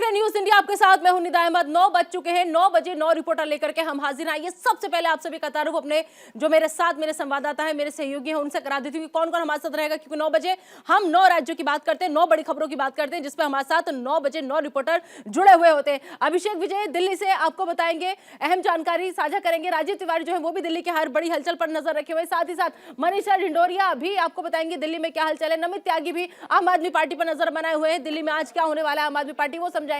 Today news India आपके साथ मैं हूं निदा अहमद। 9 बज चुके हैं, 9 बजे 9 रिपोर्टर लेकर के हम हाजिर हैं। ये सबसे पहले आप सभी का तारुफ अपने जो मेरे साथ मेरे संवाददाता है, मेरे सहयोगी हैं, उनसे करा देती हूँ कौन कौन हमारे साथ रहेगा, क्योंकि 9 बजे हम 9 राज्यों की बात करते हैं, 9 बड़ी खबरों की बात करते हैं, जिसपे हमारे साथ 9 बजे 9 रिपोर्टर जुड़े हुए होते हैं। अभिषेक विजय दिल्ली से आपको बताएंगे, अहम जानकारी साझा करेंगे। राजीव तिवारी जो है वो भी दिल्ली की हर बड़ी हलचल पर नजर रखे हुए, साथ ही साथ मनीषा ढिंडोरिया भी आपको बताएंगे दिल्ली में क्या हलचल है। नमित त्यागी भी आम आदमी पार्टी पर नजर बनाए हुए हैं, दिल्ली में आज क्या होने वाला है आम आदमी पार्टी वो समझाएंगे।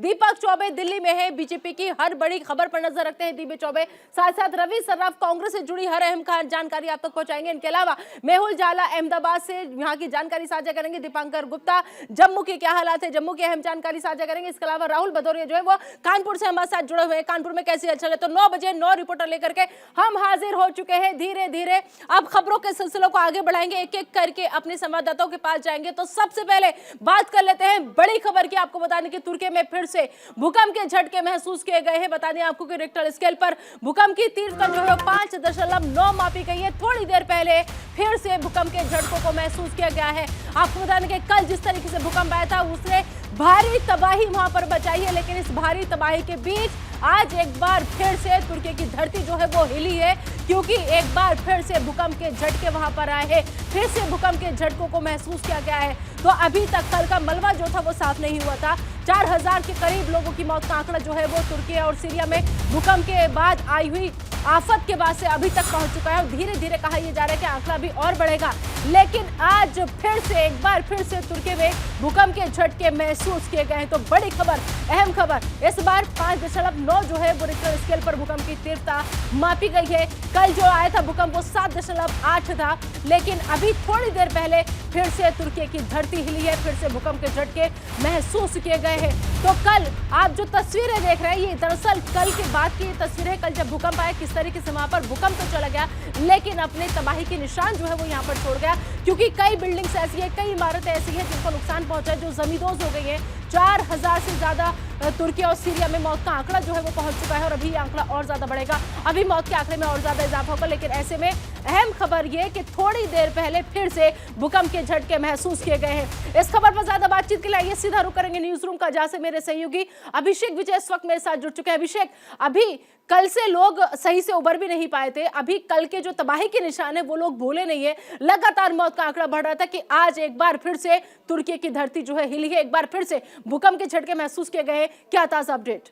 दीपक चौबे दिल्ली में है, बीजेपी की हर बड़ी खबर पर नजर रखते हैं दीपक चौबे। साथ साथ रवि सर्राफ कांग्रेस से जुड़ी हर अहम जानकारी आप तक पहुंचाएंगे। इनके अलावा मेहुल झाला अहमदाबाद से यहां की जानकारी साझा करेंगे। दीपांकर गुप्ता जम्मू के क्या हालात है, जम्मू की अहम जानकारी साझा करेंगे। इसके अलावा राहुल भदौरिया जो है वो कानपुर से हमारे साथ जुड़े हुए हैं, कानपुर में कैसी हलचल है। तो 9 बजे 9 रिपोर्टर लेकर के हम हाजिर हो चुके हैं। धीरे धीरे अब खबरों के सिलसिलों को आगे बढ़ाएंगे, एक एक करके अपने संवाददाताओं के पास जाएंगे। तो सबसे पहले बात कर लेते हैं बड़ी खबर की। आपको बता दें कि तुर्की में फिर से भूकंप के झटके महसूस किए गए हैं। बता दें आपको कि रिक्टर स्केल पर भूकंप की तीव्रता जो है 5.9 मापी गई है। थोड़ी देर पहले फिर से भूकंप के झटकों को महसूस किया गया है। आपको बता दें कि कल जिस तरीके से भूकंप आया था उसने भारी तबाही वहां पर बचाई है, लेकिन इस भारी तबाही के बीच आज एक बार फिर से तुर्की की धरती जो है वो हिली है, क्योंकि एक बार फिर से भूकंप के झटके वहां पर आए हैं। फिर से भूकंप के झटकों को महसूस किया गया है। तो अभी तक कल का मलबा जो था वो साफ नहीं हुआ था। 4000 के करीब लोगों की मौत का आंकड़ा जो है वो तुर्की और सीरिया में भूकंप के बाद आई हुई आफत के बाद से अभी तक पहुंच चुका है। और धीरे धीरे कहा यह जा रहा है कि आंकड़ा भी और बढ़ेगा। लेकिन आज फिर से एक बार फिर से तुर्की में भूकंप के झटके महसूस किए गए हैं। तो बड़ी खबर, अहम खबर, इस बार 5.9 जो है वो रिक्टर स्केल पर भूकंप की तीव्रता मापी गई है। कल जो आया था भूकंप वो 7.8 था, लेकिन अभी थोड़ी देर पहले फिर से तुर्की की धरती हिली है, फिर से भूकंप के झटके महसूस किए गए हैं। तो कल आप जो तस्वीरें देख रहे हैं ये दरअसल कल की बात की तस्वीरें। कल जब भूकंप आया किस तरीके से वहां पर भूकंप तो चला गया, लेकिन अपने तबाही के निशान जो है वो यहाँ पर छोड़ गया, क्योंकि कई बिल्डिंग्स ऐसी है, कई इमारतें ऐसी हैं जिनको नुकसान पहुंचा है, जो जमींदोज हो गई है। 4000 से ज्यादा तुर्की और सीरिया में मौत का आंकड़ा जो है वो पहुंच चुका है, और अभी ये आंकड़ा और ज्यादा बढ़ेगा। अभी मौत के आंकड़े में और ज्यादा इजाफा होगा। लेकिन ऐसे में अहम खबर ये कि थोड़ी देर पहले फिर से भूकंप के झटके महसूस किए गए हैं। इस खबर पर ज्यादा बातचीत के लिए आइए सीधा रुक करेंगे न्यूज रूम का, जहां से मेरे सहयोगी अभिषेक विजय इस वक्त मेरे साथ जुड़ चुके हैं। अभिषेक, अभी कल से लोग सही से उबर भी नहीं पाए थे, अभी कल के जो तबाही के निशान है वो लोग भूले नहीं है। लगातार मौत का आंकड़ा बढ़ रहा था कि आज एक बार फिर से तुर्की की धरती जो है हिली है, एक बार फिर से भूकंप के झटके महसूस किए गए। क्या ताजा अपडेट?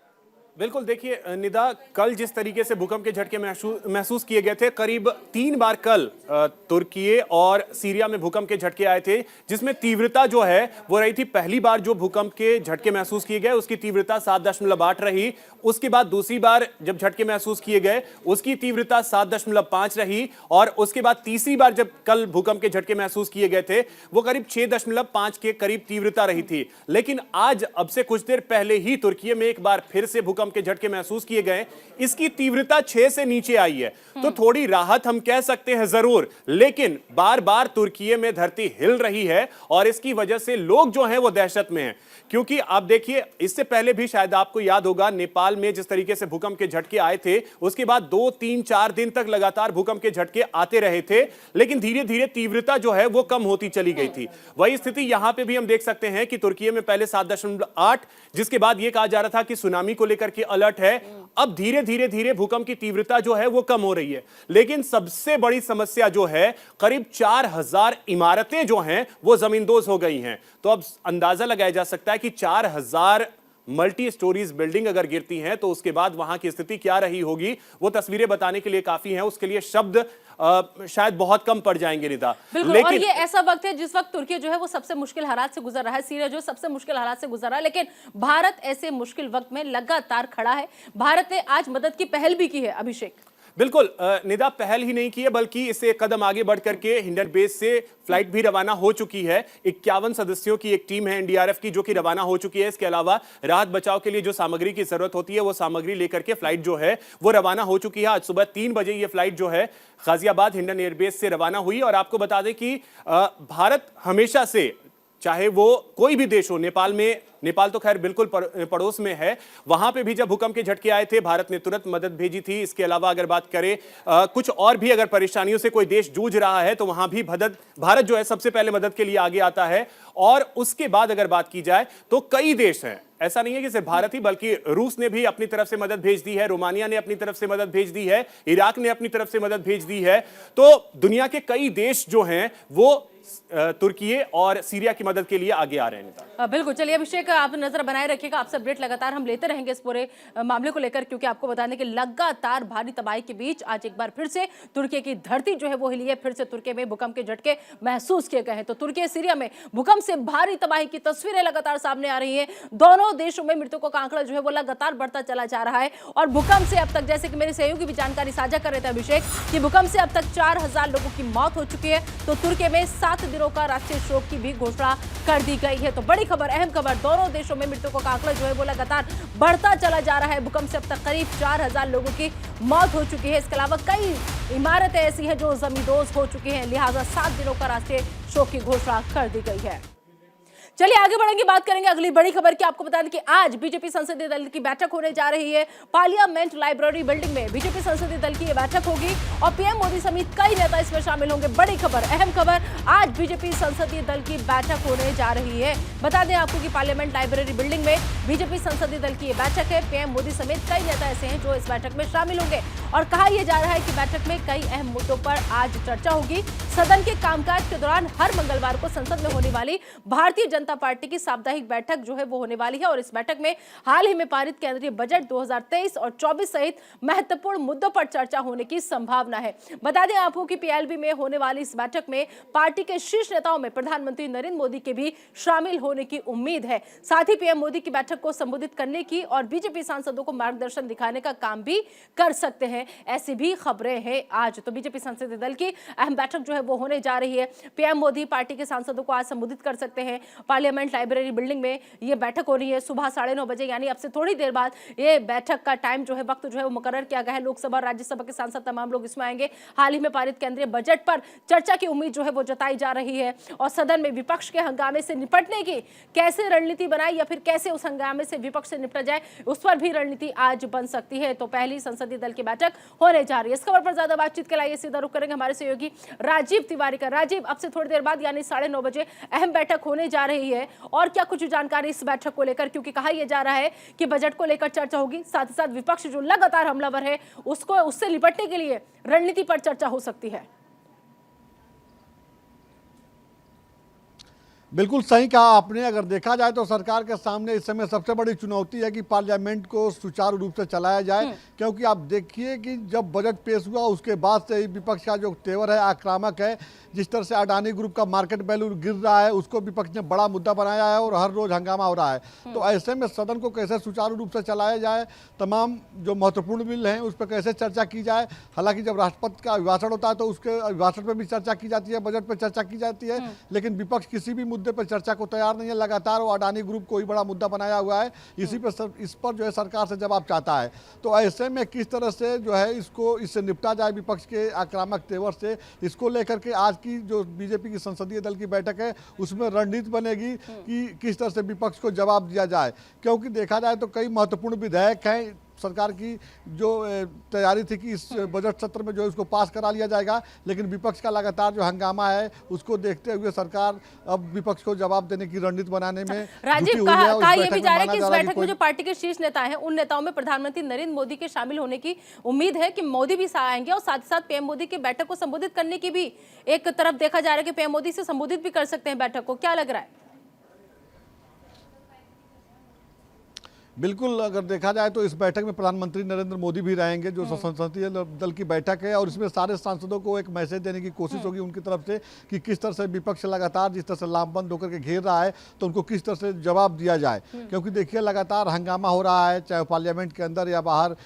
बिल्कुल, देखिए निदा, कल जिस तरीके से भूकंप के झटके महसूस किए गए थे, करीब 3 बार कल तुर्की और सीरिया में भूकंप के झटके आए थे, जिसमें तीव्रता जो है वो रही थी। पहली बार जो भूकंप के झटके महसूस किए गए उसकी तीव्रता 7.8 रही। उसके बाद दूसरी बार जब झटके महसूस किए गए उसकी तीव्रता 7.5 रही, और उसके बाद तीसरी बार जब कल भूकंप के झटके महसूस किए गए थे वो करीब 6.5 के करीब तीव्रता रही थी। लेकिन आज अब से कुछ देर पहले ही तुर्की में एक बार फिर से भूकंप के झटके महसूस किए गए, इसकी तीव्रता 6 से नीचे आई है। तो थोड़ी राहत हम कह सकते हैं जरूर, लेकिन बार बार तुर्की में धरती हिल रही है, और इसकी वजह से लोग जो हैं वो दहशत में हैं। क्योंकि आप देखिए, इससे पहले भी शायद आपको याद होगा नेपाल में जिस तरीके से भूकंप के झटके आए थे, उसके बाद 2, 3, 4 दिन तक लगातार भूकंप के झटके आते रहे थे, लेकिन धीरे धीरे तीव्रता जो है वो कम होती चली गई थी। वही स्थिति यहां पे भी हम देख सकते हैं कि तुर्की में पहले 7.8, जिसके बाद यह कहा जा रहा था कि सुनामी को लेकर के अलर्ट है। अब धीरे धीरे भूकंप की तीव्रता जो है वो कम हो रही है। लेकिन सबसे बड़ी समस्या जो है, करीब 4000 इमारतें जो हैं वो जमींदोज हो गई हैं। तो अब अंदाजा लगाया जा सकता है कि 4000 मल्टी स्टोरीज बिल्डिंग अगर गिरती हैं तो उसके बाद वहां की स्थिति क्या रही होगी, वो तस्वीरें बताने के लिए काफी हैं। उसके लिए शब्द शायद बहुत कम पड़ जाएंगे निदा। लेकिन और ये ऐसा वक्त है जिस वक्त तुर्की जो है वो सबसे मुश्किल हालात से गुजर रहा है, सीरिया जो सबसे मुश्किल हालात से गुजर रहा है, लेकिन भारत ऐसे मुश्किल वक्त में लगातार खड़ा है। भारत ने आज मदद की पहल भी की है। अभिषेक, बिल्कुल निदा, पहल ही नहीं की है बल्कि इससे एक कदम आगे बढ़ करके हिंडन बेस से फ्लाइट भी रवाना हो चुकी है। 51 सदस्यों की एक टीम है एनडीआरएफ की जो कि रवाना हो चुकी है। इसके अलावा राहत बचाव के लिए जो सामग्री की जरूरत होती है वो सामग्री लेकर के फ्लाइट जो है वो रवाना हो चुकी है। आज सुबह 3 बजे ये फ्लाइट जो है गाजियाबाद हिंडन एयरबेस से रवाना हुई। और आपको बता दें कि भारत हमेशा से, चाहे वो कोई भी देश हो, नेपाल तो खैर बिल्कुल पड़ोस में है, वहां पे भी जब भूकंप के झटके आए थे भारत ने तुरंत मदद भेजी थी। इसके अलावा अगर बात करें कुछ और भी अगर परेशानियों से कोई देश जूझ रहा है तो वहां भी भारत जो है सबसे पहले मदद के लिए आगे आता है। और उसके बाद अगर बात की जाए तो कई देश हैं ऐसा नहीं है कि सिर्फ भारत ही, बल्कि रूस ने भी अपनी तरफ से मदद भेज दी है, रोमानिया ने अपनी तरफ से मदद भेज दी है, इराक ने अपनी तरफ से मदद भेज दी है। तो दुनिया के कई देश जो हैं वो तुर्की और सीरिया की मदद के लिए आगे आ रहे हैं। बिल्कुल, चलिए अभिषेक, आप नजर बनाए रखिएगा, आपसे अपडेट लगातार हम लेते रहेंगे इस पूरे मामले को लेकर, क्योंकि आपको बता दें कि लगातार भारी तबाही के बीच आज एक बार फिर से तुर्की की धरती जो है वो हिली है। फिर से तुर्की में भूकंप के झटके महसूस किए गए हैं। तो तुर्की सीरिया में भूकंप से भारी तबाही की तस्वीरें लगातार सामने आ रही है। दोनों देशों में मृतकों का आंकड़ा जो है वो लगातार बढ़ता चला जा रहा है। और भूकंप से अब तक, जैसे कि मेरे सहयोगी भी जानकारी साझा कर रहे थे अभिषेक, कि भूकंप से अब तक 4000 लोगों की मौत हो चुकी है। तो तुर्की में 7 दिनों का राष्ट्रीय शोक की भी घोषणा कर दी गई है। तो बड़ी खबर, अहम खबर, दोनों देशों में मृतकों का आंकड़ा जो है वो लगातार बढ़ता चला जा रहा है। भूकंप से अब तक करीब 4000 लोगों की मौत हो चुकी है। इसके अलावा कई इमारतें ऐसी हैं जो जमींदोज हो चुकी हैं। लिहाजा 7 दिनों का राष्ट्रीय शोक की घोषणा कर दी गई है। चलिए आगे बढ़ेंगे, बात करेंगे अगली बड़ी खबर की। आपको बता दें कि आज बीजेपी संसदीय दल की बैठक होने जा रही है। पार्लियामेंट लाइब्रेरी बिल्डिंग में बीजेपी संसदीय दल की यह बैठक होगी और पीएम मोदी समेत कई नेता इसमें शामिल होंगे। बड़ी खबर, अहम खबर, आज बीजेपी संसदीय दल की बैठक होने जा रही है। बता दें आपको कि पार्लियामेंट लाइब्रेरी बिल्डिंग में बीजेपी संसदीय दल की यह बैठक है। पीएम मोदी समेत कई नेता ऐसे हैं जो इस बैठक में शामिल होंगे और कहा यह जा रहा है कि बैठक में कई अहम मुद्दों पर आज चर्चा होगी। सदन के कामकाज के दौरान हर मंगलवार को संसद में होने वाली भारतीय जनता पार्टी की साप्ताहिक बैठक जो है वो होने वाली है और इस बैठक में हाल ही में पारित केंद्रीय बजट 2023 और 24 सहित महत्वपूर्ण मुद्दों पर चर्चा होने की संभावना है। बता दें आपको कि पीएलबी में होने वाली इस बैठक में पार्टी के शीर्ष नेताओं में प्रधानमंत्री नरेंद्र मोदी के भी शामिल होने की उम्मीद है। साथ ही पीएम मोदी की बैठक को संबोधित करने की और बीजेपी सांसदों को मार्गदर्शन दिखाने का काम भी कर सकते हैं, ऐसी भी खबरें हैं आज। तो बीजेपी संसदीय दल की अहम बैठक जो है वो होने जा रही है। पीएम मोदी पार्टी के सांसदों को आज संबोधित कर सकते हैं। पार्लियामेंट लाइब्रेरी बिल्डिंग में ये बैठक हो रही है सुबह 9:30 बजे, यानी अब से थोड़ी देर बाद ये बैठक का टाइम जो है, वक्त जो है वो मुकर्रर किया गया है। लोकसभा और राज्यसभा के सांसद तमाम लोग इसमें आएंगे। हाल ही में पारित केंद्रीय बजट पर चर्चा की उम्मीद जो है वो जताई जा रही है और सदन में विपक्ष के हंगामे से निपटने की कैसे रणनीति बनाई या फिर कैसे उस हंगामे से विपक्ष से निपटा जाए, उस पर भी रणनीति आज बन सकती है। तो पहली संसदीय दल की बैठक होने जा रही है। इस खबर पर ज्यादा बातचीत के लिए सीधा रुख करेंगे हमारे सहयोगी राजीव तिवारी का। राजीव, अब से थोड़ी देर बाद यानी 9:30 बजे अहम बैठक होने जा रही है और क्या कुछ जानकारी इस बैठक को लेकर, क्योंकि कहा यह जा रहा है कि बजट को लेकर चर्चा होगी, साथ ही साथ विपक्ष जो लगातार हमलावर है उससे निपटने के लिए रणनीति पर चर्चा हो सकती है। बिल्कुल सही कहा आपने। अगर देखा जाए तो सरकार के सामने इस समय सबसे बड़ी चुनौती है कि पार्लियामेंट को सुचारू रूप से चलाया जाए, क्योंकि आप देखिए कि जब बजट पेश हुआ उसके बाद से ही विपक्ष का जो तेवर है आक्रामक है। जिस तरह से अडानी ग्रुप का मार्केट वैल्यू गिर रहा है उसको विपक्ष ने बड़ा मुद्दा बनाया है और हर रोज हंगामा हो रहा है। तो ऐसे में सदन को कैसे सुचारू रूप से चलाया जाए, तमाम जो महत्वपूर्ण बिल हैं उस पर कैसे चर्चा की जाए। हालांकि जब राष्ट्रपति का अभिभाषण होता है तो उसके अभिभाषण पर भी चर्चा की जाती है, बजट पर चर्चा की जाती है, लेकिन विपक्ष किसी भी मुद्दे पर चर्चा को तैयार नहीं है। लगातार वो अडानी ग्रुप को ही बड़ा मुद्दा बनाया हुआ है, इस पर जो है सरकार से जवाब चाहता है। तो ऐसे में किस तरह से जो है इससे निपटा जाए विपक्ष के आक्रामक तेवर से, इसको लेकर के आज की जो बीजेपी की संसदीय दल की बैठक है उसमें रणनीति बनेगी कि किस तरह से विपक्ष को जवाब दिया जाए। क्योंकि देखा जाए तो कई महत्वपूर्ण विधेयक हैं, सरकार की जो तैयारी थी कि इस बजट सत्र में जो है उसको पास करा लिया जाएगा, लेकिन विपक्ष का लगातार जो हंगामा है उसको देखते हुए सरकार अब विपक्ष को जवाब देने की रणनीति बनाने में राजीव, कहा यह भी जा रहा है कि इस बैठक में जो पार्टी के शीर्ष नेता हैं उन नेताओं में प्रधानमंत्री नरेंद्र मोदी के शामिल होने की उम्मीद है कि मोदी भी आएंगे और साथ ही साथ पीएम मोदी की बैठक को संबोधित करने की भी एक तरफ देखा जा रहा है कि पीएम मोदी से संबोधित भी कर सकते हैं बैठक को। क्या लग रहा है? बिल्कुल, अगर देखा जाए तो इस बैठक में प्रधानमंत्री नरेंद्र मोदी भी रहेंगे, जो संसदीय दल की बैठक है, और इसमें सारे सांसदों को एक मैसेज देने की कोशिश होगी उनकी तरफ से कि किस तरह से विपक्ष लगातार जिस तरह से लामबंद होकर के घेर रहा है तो उनको किस तरह से जवाब दिया जाए। क्योंकि देखिए लगातार हंगामा हो रहा है, चाहे पार्लियामेंट के अंदर या बाहर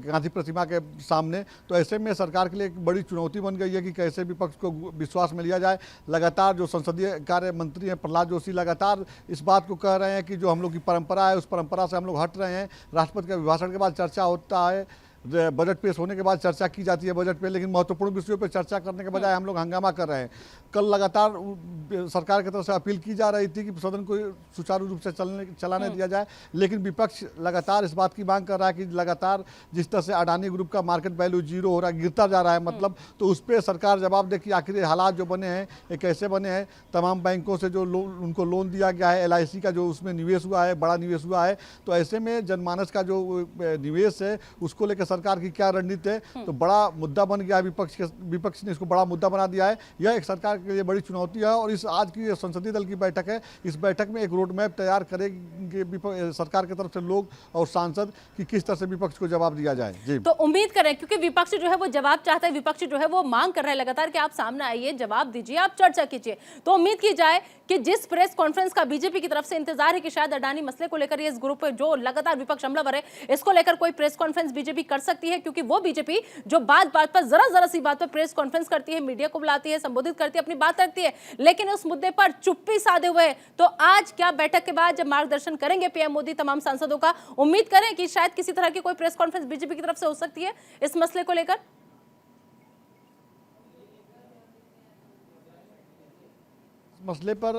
गांधी प्रतिमा के सामने। तो ऐसे में सरकार के लिए एक बड़ी चुनौती बन गई है कि कैसे विपक्ष को विश्वास में लिया जाए। लगातार जो संसदीय कार्य मंत्री हैं प्रहलाद जोशी लगातार इस बात को कह रहे हैं कि जो हम लोग की परंपरा है उस परंपरा से हम लोग हट रहे हैं। राष्ट्रपति के अभिभाषण के बाद चर्चा होता है बजट पेश होने के बाद चर्चा की जाती है बजट पे, लेकिन महत्वपूर्ण विषयों पर चर्चा करने के बजाय हम लोग हंगामा कर रहे हैं। कल लगातार सरकार की तरफ से अपील की जा रही थी कि सदन को सुचारू रूप से चलाने दिया जाए, लेकिन विपक्ष लगातार इस बात की मांग कर रहा है कि लगातार जिस तरह से अडानी ग्रुप का मार्केट वैल्यू जीरो हो रहा है, गिरता जा रहा है मतलब, तो उस पर सरकार जवाब दे कि आखिर ये हालात जो बने हैं ये कैसे बने हैं। तमाम बैंकों से जो उनको लोन दिया गया है, LIC का जो उसमें निवेश हुआ है, बड़ा निवेश हुआ है, तो ऐसे में जनमानस का जो निवेश है उसको लेकर सरकार की क्या रणनीति है, तो बड़ा मुद्दा बन गया है। विपक्ष ने इसको बड़ा मुद्दा बना दिया है। यह एक सरकार के लिए बड़ी चुनौती है और इस आज की संसदीय दल की बैठक है, इस बैठक में एक रोड मैप तैयार करेंगे सरकार की तरफ से लोग और सांसद कि किस तरह से विपक्ष को जवाब दिया जाए। जी, तो उम्मीद करें, क्योंकि विपक्ष जो है वो जवाब चाहता है, विपक्ष जो है वो मांग कर रहा है लगातार कि आप सामने आइए, जवाब दीजिए, आप चर्चा कीजिए। तो उम्मीद की जाए कि जिस प्रेस कॉन्फ्रेंस का बीजेपी की तरफ से इंतजार है कि शायद अडानी मसले को लेकर इस ग्रुप पे जो लगातार विपक्ष हमलावर है, इसको लेकर कोई प्रेस कॉन्फ्रेंस बीजेपी कर सकती है, क्योंकि वो बीजेपी जो बात बात पर जरा सी बात पर प्रेस कॉन्फ्रेंस करती है, मीडिया को बुलाती है, संबोधित करती है, अपनी बात रखती है, लेकिन उस मुद्दे पर चुप्पी साधे हुए है। तो आज क्या बैठक के बाद जब मार्गदर्शन करेंगे पीएम मोदी तमाम सांसदों का, उम्मीद करें कि शायद किसी तरह की कोई प्रेस कॉन्फ्रेंस बीजेपी की तरफ से हो सकती है इस मसले को लेकर। मसले पर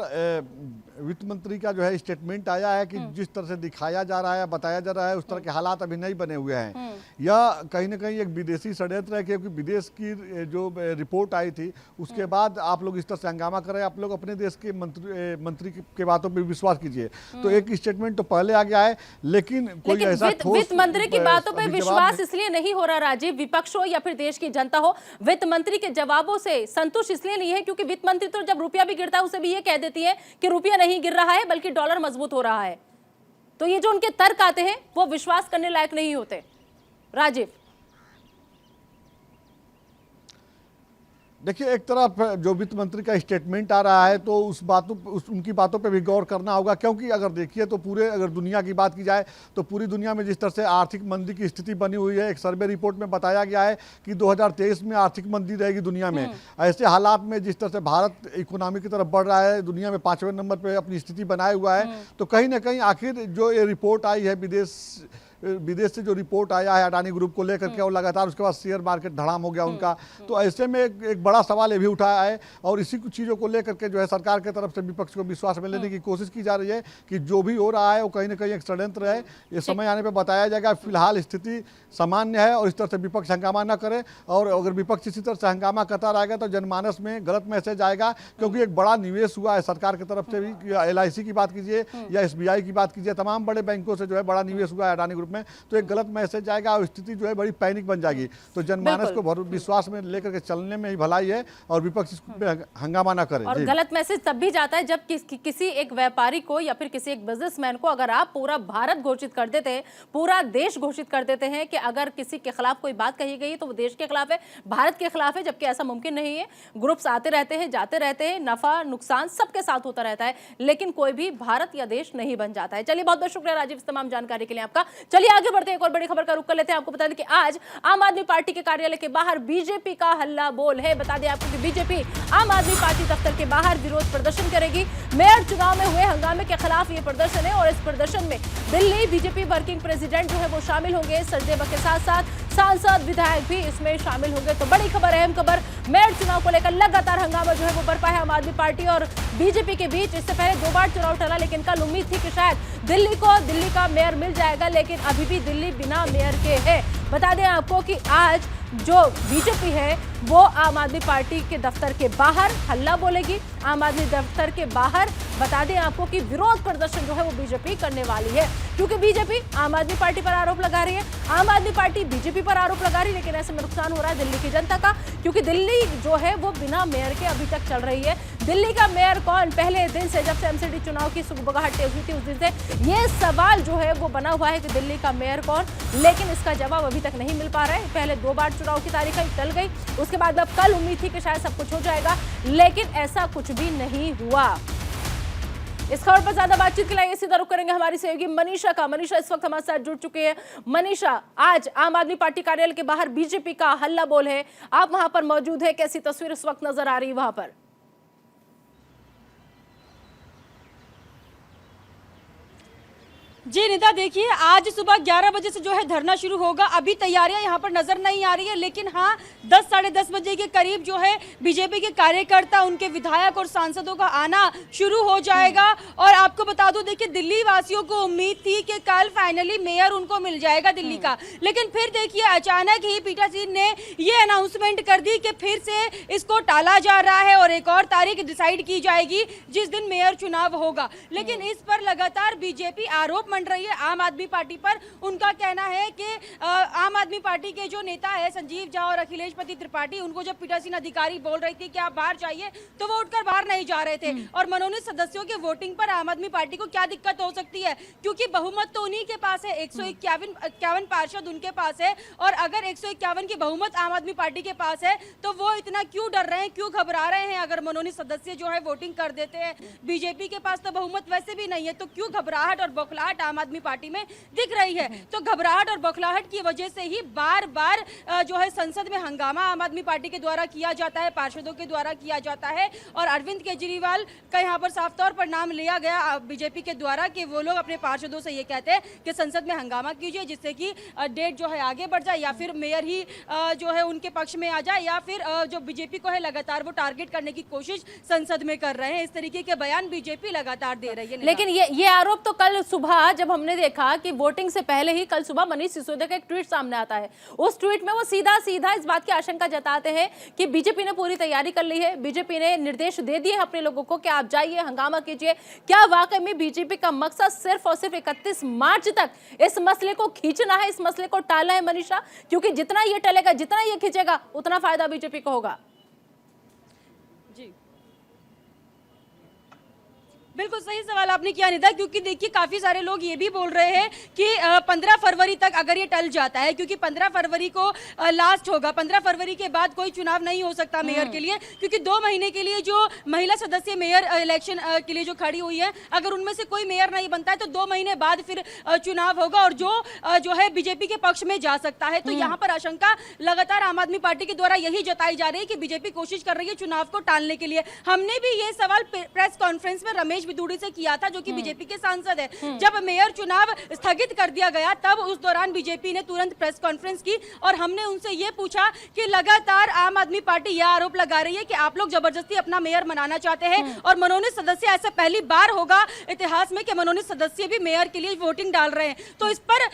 वित्त मंत्री का जो है स्टेटमेंट आया है कि जिस तरह से दिखाया जा रहा है, बताया जा रहा है, उस तरह के हालात अभी नहीं बने हुए हैं। यह कहीं ना कहीं एक विदेशी षड्यंत्र है, क्योंकि विदेश की जो रिपोर्ट आई थी उसके बाद आप लोग इस तरह से हंगामा कर रहे हैं। आप लोग अपने देश के मंत्री के बातों पर विश्वास कीजिए। तो एक स्टेटमेंट तो पहले आ गया है, लेकिन कोई ऐसा वित्त मंत्री की बातों पर विश्वास इसलिए नहीं हो रहा राजीव, विपक्ष हो या फिर देश की जनता हो, वित्त मंत्री के जवाबों से संतुष्ट इसलिए नहीं है क्योंकि वित्त मंत्री तो जब रुपया भी गिरता है उसे भी ये कह देती है कि रुपया नहीं गिर रहा है बल्कि डॉलर मजबूत हो रहा है। तो ये जो उनके तर्क आते हैं वो विश्वास करने लायक नहीं होते राजीव। देखिए, एक तरफ जो वित्त मंत्री का स्टेटमेंट आ रहा है तो उनकी बातों पे भी गौर करना होगा, क्योंकि अगर देखिए तो अगर दुनिया की बात की जाए तो पूरी दुनिया में जिस तरह से आर्थिक मंदी की स्थिति बनी हुई है, एक सर्वे रिपोर्ट में बताया गया है कि 2023 में आर्थिक मंदी रहेगी दुनिया में। ऐसे हालात में जिस तरह से भारत इकोनॉमी की तरफ बढ़ रहा है, दुनिया में 5वें नंबर पर अपनी स्थिति बनाए हुआ है, तो कहीं ना कहीं आखिर जो ये रिपोर्ट आई है विदेश से जो रिपोर्ट आया है अडानी ग्रुप को लेकर के, और लगातार उसके बाद शेयर मार्केट धड़ाम हो गया उनका, तो ऐसे में एक बड़ा सवाल ये भी उठाया है। और इसी कुछ चीज़ों को लेकर के जो है सरकार की तरफ से विपक्ष को विश्वास में लेने की कोशिश की जा रही है कि जो भी हो रहा है वो कहीं ना कहीं एक षड्यंत्र है। ये समय आने पर बताया जाएगा। फिलहाल स्थिति सामान्य है और इस तरह से विपक्ष हंगामा न करे, और अगर विपक्ष इसी तरह से हंगामा करता रहेगा तो जनमानस में गलत मैसेज आएगा, क्योंकि एक बड़ा निवेश हुआ है सरकार की तरफ से भी। LIC की बात कीजिए या SBI की बात कीजिए, तमाम बड़े बैंकों से जो है बड़ा निवेश हुआ है अडानी ग्रुप में, तो एक गलत मैसेज आएगा और स्थिति जो है बड़ी पैनिक बन जाएगी। तो जनमानस को विश्वास में लेकर के चलने में ही भलाई है और विपक्ष इस पे हंगामा ना करे। और गलत मैसेज तब भी जाता है जब किसी एक व्यापारी को या फिर किसी एक बिजनेसमैन को अगर आप पूरा भारत घोषित कर देते हैं, पूरा देश घोषित कर देते हैं कि अगर किसी के खिलाफ कोई बात कही गई है तो वो देश के खिलाफ है, भारत के खिलाफ है, जबकि ऐसा मुमकिन नहीं है। ग्रुप्स आते रहते हैं, जाते रहते हैं, नफा नुकसान सबके साथ होता रहता है, लेकिन कोई भी भारत या देश नहीं बन जाता है। चलिए, बहुत बहुत शुक्रिया राजीव इस तमाम जानकारी के लिए आपका। चलिए आगे बढ़ते हैं, एक और बड़ी खबर का रुख कर लेते हैं। आपको बता दें कि आज आम आदमी पार्टी के कार्यालय के बाहर बीजेपी का हल्ला बोल है। बता दें आपको कि बीजेपी आम आदमी पार्टी दफ्तर के बाहर विरोध प्रदर्शन करेगी। मेयर चुनाव में हुए हंगामे के खिलाफ ये प्रदर्शन है और इस प्रदर्शन में दिल्ली बीजेपी वर्किंग प्रेसिडेंट जो है वो शामिल होंगे। सचदेव के साथ साथ सांसद विधायक भी इसमें शामिल होंगे। तो बड़ी खबर, अहम खबर, मेयर चुनाव को लेकर लगातार हंगामा जो है वो बरपा है आम आदमी पार्टी और बीजेपी के बीच। इससे पहले 2 बार चुनाव टला, लेकिन कल उम्मीद थी कि शायद दिल्ली का मेयर मिल जाएगा, लेकिन अभी भी दिल्ली बिना मेयर के है। बता दें आपको कि आज जो बीजेपी है वो आम आदमी पार्टी के दफ्तर के बाहर हल्ला बोलेगी। आम आदमी दफ्तर के बाहर बता दें आपको कि विरोध प्रदर्शन जो है वो बीजेपी करने वाली है, क्योंकि बीजेपी आम आदमी पार्टी पर आरोप लगा रही है, आम आदमी पार्टी बीजेपी पर आरोप लगा रही है। लेकिन ऐसे में नुकसान हो रहा है दिल्ली की जनता का, क्योंकि दिल्ली जो है वो बिना मेयर के अभी तक चल रही है। दिल्ली का मेयर कौन? पहले दिन से जब से एमसीडी चुनाव की सुगबुगाहट तेज हुई थी उस दिन से ये सवाल जो है वो बना हुआ है कि दिल्ली का मेयर कौन, लेकिन इसका जवाब अभी तक नहीं मिल पा रहा है। पहले 2 बार चुनाव की तारीख टल गई, उसके बाद अब कल उम्मीद थी कि शायद सब कुछ हो जाएगा, लेकिन ऐसा कुछ भी नहीं हुआ। इस खबर पर ज्यादा बातचीत के लिए सीधा रुख करेंगे हमारी सहयोगी मनीषा का। मनीषा इस वक्त हमारे साथ जुड़ चुके हैं। मनीषा, आज आम आदमी पार्टी कार्यालय के बाहर बीजेपी का हल्ला बोल है, आप वहां पर मौजूद है, कैसी तस्वीर इस वक्त नजर आ रही है वहां पर? जी निदा, देखिए आज सुबह 11 बजे से जो है धरना शुरू होगा। अभी तैयारियां यहाँ पर नजर नहीं आ रही है, लेकिन हाँ 10 साढ़े 10 बजे के करीब जो है बीजेपी के कार्यकर्ता, उनके विधायक और सांसदों का आना शुरू हो जाएगा। और आपको बता दूं, देखिए दिल्ली वासियों को उम्मीद थी कि कल फाइनली मेयर उनको मिल जाएगा दिल्ली का, लेकिन फिर देखिए अचानक ही पीठासीन ने ये अनाउंसमेंट कर दी कि फिर से इसको टाला जा रहा है और एक और तारीख डिसाइड की जाएगी जिस दिन मेयर चुनाव होगा। लेकिन इस पर लगातार बीजेपी आरोप मंड रही है आम आदमी पार्टी पर। उनका कहना है कि आम आदमी पार्टी के जो नेता है संजीव झा और अखिलेश पति त्रिपाठी, उनको जब पीठासीन अधिकारी बोल रही थी कि आप बाहर जाइए, तो वो उठकर बाहर नहीं जा रहे थे। और मनोनीत सदस्यों के वोटिंग पर आम आदमी पार्टी को क्या दिक्कत हो सकती है, क्योंकि बहुमत तो उन्हीं के पास है, 151 पार्षद उनके पास है। और अगर 151 की बहुमत आम आदमी पार्टी के पास है तो वो इतना क्यों डर रहे हैं, क्यों घबरा रहे हैं? अगर मनोनीत सदस्य जो है वोटिंग कर देते हैं, बीजेपी के पास तो बहुमत वैसे भी नहीं है, तो क्यों घबराहट और बौखलाहट आम आदमी पार्टी में दिख रही है? तो घबराहट और बौखलाहट की वजह से ही बार बार जो है संसद में हंगामा आम आदमी पार्टी के द्वारा किया जाता है, पार्षदों के द्वारा किया जाता है। और अरविंद केजरीवाल का यहाँ पर साफ तौर पर नाम लिया गया बीजेपी के द्वारा कि वो लोग अपने पार्षदों से ये कहते हैं कि संसद में हंगामा कीजिए, जिससे कि डेट जो है आगे बढ़ जाए, या फिर मेयर ही जो है उनके पक्ष में आ जाए, या फिर जो बीजेपी को है लगातार वो टारगेट करने की कोशिश संसद में कर रहे हैं। इस तरीके के बयान बीजेपी लगातार दे रही है। लेकिन ये आरोप तो कल सुबह जब हमने देखा कि वोटिंग से पहले ही कल सुबह मनीष सिसोदिया का एक ट्वीट सामने आता है, उस ट्वीट में वो सीधा सीधा इस बात की आशंका जताते हैं कि बीजेपी ने पूरी तैयारी कर ली है, बीजेपी ने निर्देश दे दिए अपने लोगों को कि आप जाइए हंगामा कीजिए। क्या वाकई में बीजेपी का मकसद सिर्फ और सिर्फ 31 मार्च तक इस मसले को खींचना है, इस मसले को टालना है मनीषा? क्योंकि जितना ये टलेगा, जितना ये खींचेगा, उतना फायदा बीजेपी को होगा। जी बिल्कुल सही सवाल आपने किया निदा, क्योंकि देखिए काफी सारे लोग ये भी बोल रहे हैं कि 15 फरवरी तक अगर ये टल जाता है, क्योंकि 15 फरवरी को लास्ट होगा, 15 फरवरी के बाद कोई चुनाव नहीं हो सकता मेयर के लिए, क्योंकि 2 महीने के लिए जो महिला सदस्य मेयर इलेक्शन के लिए जो खड़ी हुई है, अगर उनमें से कोई मेयर नहीं बनता है तो 2 महीने बाद फिर चुनाव होगा और जो है बीजेपी के पक्ष में जा सकता है। तो यहाँ पर आशंका लगातार आम आदमी पार्टी के द्वारा यही जताई जा रही है कि बीजेपी कोशिश कर रही है चुनाव को टालने के लिए। हमने भी ये सवाल प्रेस कॉन्फ्रेंस में रमेश बिदूड़ी से किया था, जो कि बीजेपी के सांसद है। जब मेयर चुनाव स्थगित कर दिया गया, तब उस दौरान बीजेपी ने तुरंत प्रेस कॉन्फ्रेंस की और हमने उनसे ये पूछा कि लगातार आम आदमी पार्टी यह आरोप लगा रही है कि आप लोग जबरदस्ती अपना मेयर बनाना चाहते हैं और मनोनीत सदस्य, ऐसा पहली बार होगा इतिहास में कि मनोनीत सदस्य भी मेयर के लिए वोटिंग डाल रहे हैं। तो इस पर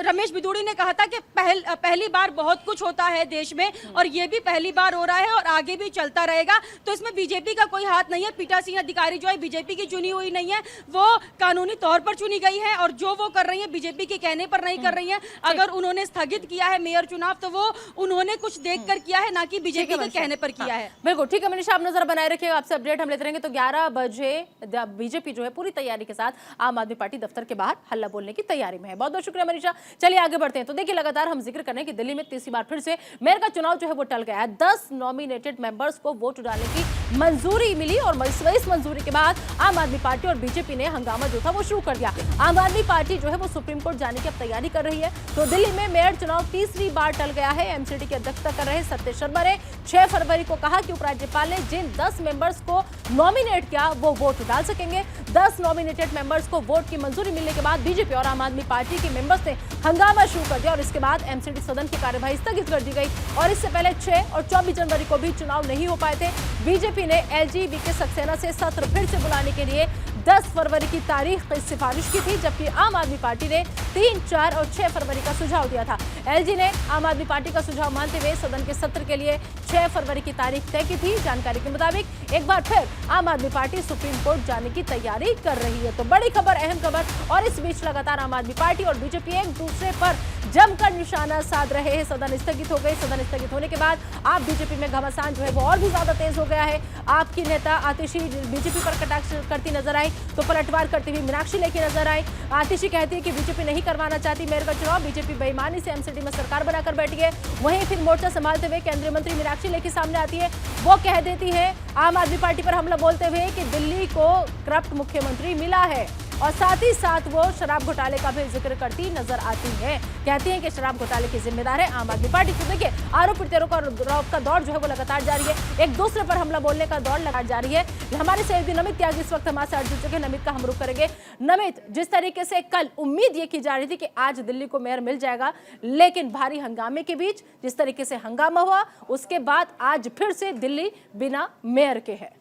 रमेश बिदूड़ी ने कहा था कि पहली बार बहुत कुछ होता है देश में और ये भी पहली बार हो रहा है और आगे भी चलता रहेगा। तो इसमें बीजेपी का कोई हाथ नहीं है। पीठासीन अधिकारी जो है बीजेपी की चुनी हुई नहीं है, वो कानूनी तौर पर चुनी गई है और जो वो कर रही है बीजेपी के कहने पर नहीं कर रही है। अगर उन्होंने स्थगित किया है मेयर चुनाव तो वो उन्होंने कुछ देखकर किया है, ना कि बीजेपी के कहने पर किया है। बिल्कुल ठीक है मनीषा, आप नजर बनाए रखिएगा, आपसे अपडेट हम लेते रहेंगे। तो 11 बजे बीजेपी जो है पूरी तैयारी के साथ आम आदमी पार्टी दफ्तर के बाहर हल्ला बोलने की तैयारी में है। बहुत बहुत शुक्रिया मनीषा। चलिए आगे बढ़ते हैं। तो देखिए लगातार हम जिक्र करें कि दिल्ली में तीसरी बार फिर से मेयर का चुनाव जो है वो टल गया है। 10 नॉमिनेटेड मेंबर्स को वोट डालने की मंजूरी मिली और इस मंजूरी के बाद आम आदमी पार्टी और बीजेपी ने हंगामा जो था वो शुरू कर दिया। आम आदमी पार्टी जो है वो सुप्रीम कोर्ट जाने की अब तैयारी कर रही है। तो दिल्ली में मेयर चुनाव तीसरी बार टल गया है। एमसीडी की अध्यक्षता कर रहे सत्य शर्मा ने 6 फरवरी को कहा कि उपराज्यपाल ने जिन 10 मेंबर्स को नॉमिनेट किया वो वोट डाल सकेंगे। 10 नॉमिनेटेड मेंबर्स को वोट की मंजूरी मिलने के बाद बीजेपी और आम आदमी पार्टी के मेंबर्स ने हंगामा शुरू कर दिया और इसके बाद एमसीडी सदन की कार्यवाही स्थगित कर दी गई। और इससे पहले 6 और 24 जनवरी को भी चुनाव नहीं हो पाए थे। बीजेपी ने एलजी वीके सक्सेना से सत्र फिर से बुलाने के लिए 10 फरवरी की तारीख की सिफारिश की थी, जबकि आम आदमी पार्टी ने 3, 4 और 6 फरवरी का सुझाव दिया था। एलजी ने आम आदमी पार्टी का सुझाव मानते हुए सदन के सत्र के लिए 6 फरवरी की तारीख तय की थी। जानकारी के मुताबिक एक बार फिर आम आदमी पार्टी सुप्रीम कोर्ट जाने की तैयारी कर रही है। तो बड़ी खबर, अहम खबर, और इस बीच लगातार आम आदमी पार्टी और बीजेपी एक दूसरे पर जमकर निशाना साध रहे हैं। सदन स्थगित हो गई। सदन स्थगित होने के बाद आप बीजेपी में घमासान जो है वो और भी ज्यादा तेज हो गया है। आपकी नेता आतिशी बीजेपी पर कटाक्ष करती नजर आई तो पलटवार करती हुई मीनाक्षी लेखी नजर आई। आतिशी कहती है कि बीजेपी नहीं करवाना चाहती मेयर का चुनाव, बीजेपी बेईमानी से एमसीडी में सरकार बनाकर बैठी है। वहीं फिर मोर्चा संभालते हुए केंद्रीय मंत्री मीनाक्षी लेखी सामने आती है। वो कह देती है आम आदमी पार्टी पर हमला बोलते हुए कि दिल्ली को करप्ट मुख्यमंत्री मिला है। और साथ ही साथ वो शराब घोटाले का भी जिक्र करती नजर आती हैं। कहती हैं कि शराब घोटाले की जिम्मेदार है आम आदमी पार्टी। तो देखिए, आरोप प्रत्यारोप का दौर जो है वो लगातार जारी है, एक दूसरे पर हमला बोलने का दौर लगातार जारी है। हमारे सहयोगी नमित त्यागी इस वक्त हमारे साथ जुड़ चुके हैं। नमित का हम रुख करेंगे। नमित, जिस तरीके से कल उम्मीद ये की जा रही थी कि आज दिल्ली को मेयर मिल जाएगा, लेकिन भारी हंगामे के बीच जिस तरीके से हंगामा हुआ, उसके बाद आज फिर से दिल्ली बिना मेयर के है।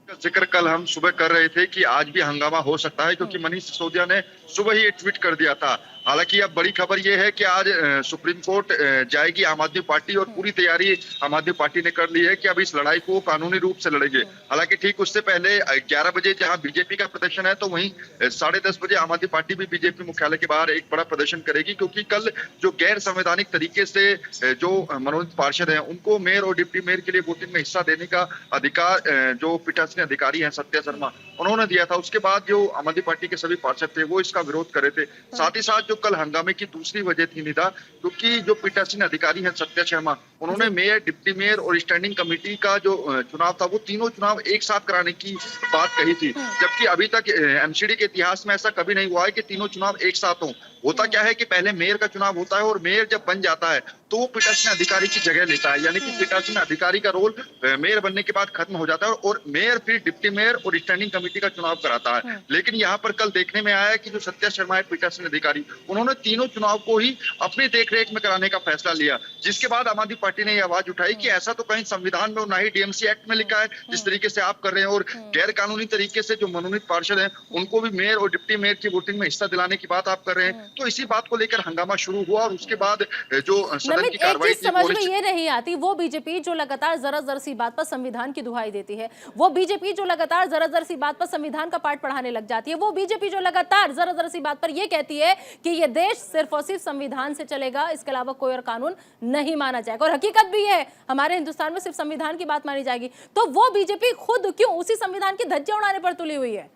जिक्र कल हम सुबह कर रहे थे कि आज भी हंगामा हो सकता है, क्योंकि मनीष सिसोदिया ने सुबह ही ट्वीट कर दिया था। हालांकि अब बड़ी खबर यह है कि आज सुप्रीम कोर्ट जाएगी आम आदमी पार्टी, और पूरी तैयारी आम आदमी पार्टी ने कर ली है कि अब इस लड़ाई को कानूनी रूप से लड़ेंगे। हालांकि ठीक उससे पहले 11 बजे जहां बीजेपी का प्रदर्शन है, तो वहीं 10:30 बजे आम आदमी पार्टी भी बीजेपी मुख्यालय के बाहर एक बड़ा प्रदर्शन करेगी, क्योंकि कल जो गैर संवैधानिक तरीके से जो मनोनीत पार्षद हैं उनको मेयर और डिप्टी मेयर के लिए वोटिंग में हिस्सा देने का अधिकार जो पीठासीन अधिकारी हैं सत्या शर्मा, उन्होंने दिया था। उसके बाद जो आम आदमी पार्टी के सभी पार्षद थे वो इसका विरोध कर रहे थे। साथ ही साथ जो कल हंगामे की दूसरी वजह थी निदा, क्योंकि जो पीठासीन अधिकारी हैं सत्या शर्मा, उन्होंने मेयर, डिप्टी मेयर और स्टैंडिंग कमेटी का जो चुनाव था वो तीनों चुनाव एक साथ कराने की बात कही थी, जबकि अभी तक एमसीडी के इतिहास में ऐसा कभी नहीं हुआ है कि तीनों चुनाव एक साथ हों। होता क्या है कि पहले मेयर का चुनाव होता है, और मेयर जब बन जाता है तो वो पीठासीन अधिकारी की जगह लेता है, यानी कि पीठासीन अधिकारी का रोल मेयर बनने के बाद खत्म हो जाता है, और मेयर फिर डिप्टी मेयर और स्टैंडिंग कमेटी का चुनाव कराता है। लेकिन यहाँ पर कल देखने में आया कि जो सत्या शर्मा है पीठासीन अधिकारी, उन्होंने तीनों चुनाव को ही अपनी देखरेख में कराने का फैसला लिया, जिसके बाद आम आदमी पार्टी ने यह आवाज उठाई कि ऐसा तो कहीं संविधान में और ना ही डीएमसी एक्ट में लिखा है जिस तरीके से आप कर रहे हैं, और गैर कानूनी तरीके से जो मनोनीत पार्षद हैं उनको भी मेयर और डिप्टी मेयर की वोटिंग में हिस्सा दिलाने की बात आप कर रहे हैं। तो इसी बात को लेकर हंगामा शुरू हुआ, और उसके बाद जो सदन की कार्रवाई थी समझ में ये नहीं आती, वो बीजेपी जो लगातार जरा जरा सी बात पर संविधान की दुहाई देती है, वो बीजेपी जो लगातार जरा जरा सी बात पर संविधान का पाठ पढ़ाने लग जाती है, वो बीजेपी जो लगातार जरा जरा सी बात पर ये कहती है कि ये देश सिर्फ और सिर्फ संविधान से चलेगा, इसके अलावा कोई और कानून नहीं माना जाएगा। और हकीकत भी है, हमारे हिंदुस्तान में सिर्फ संविधान की बात मानी जाएगी। तो वो बीजेपी खुद क्यों उसी संविधान की धज्जियां उड़ाने पर तुली हुई है?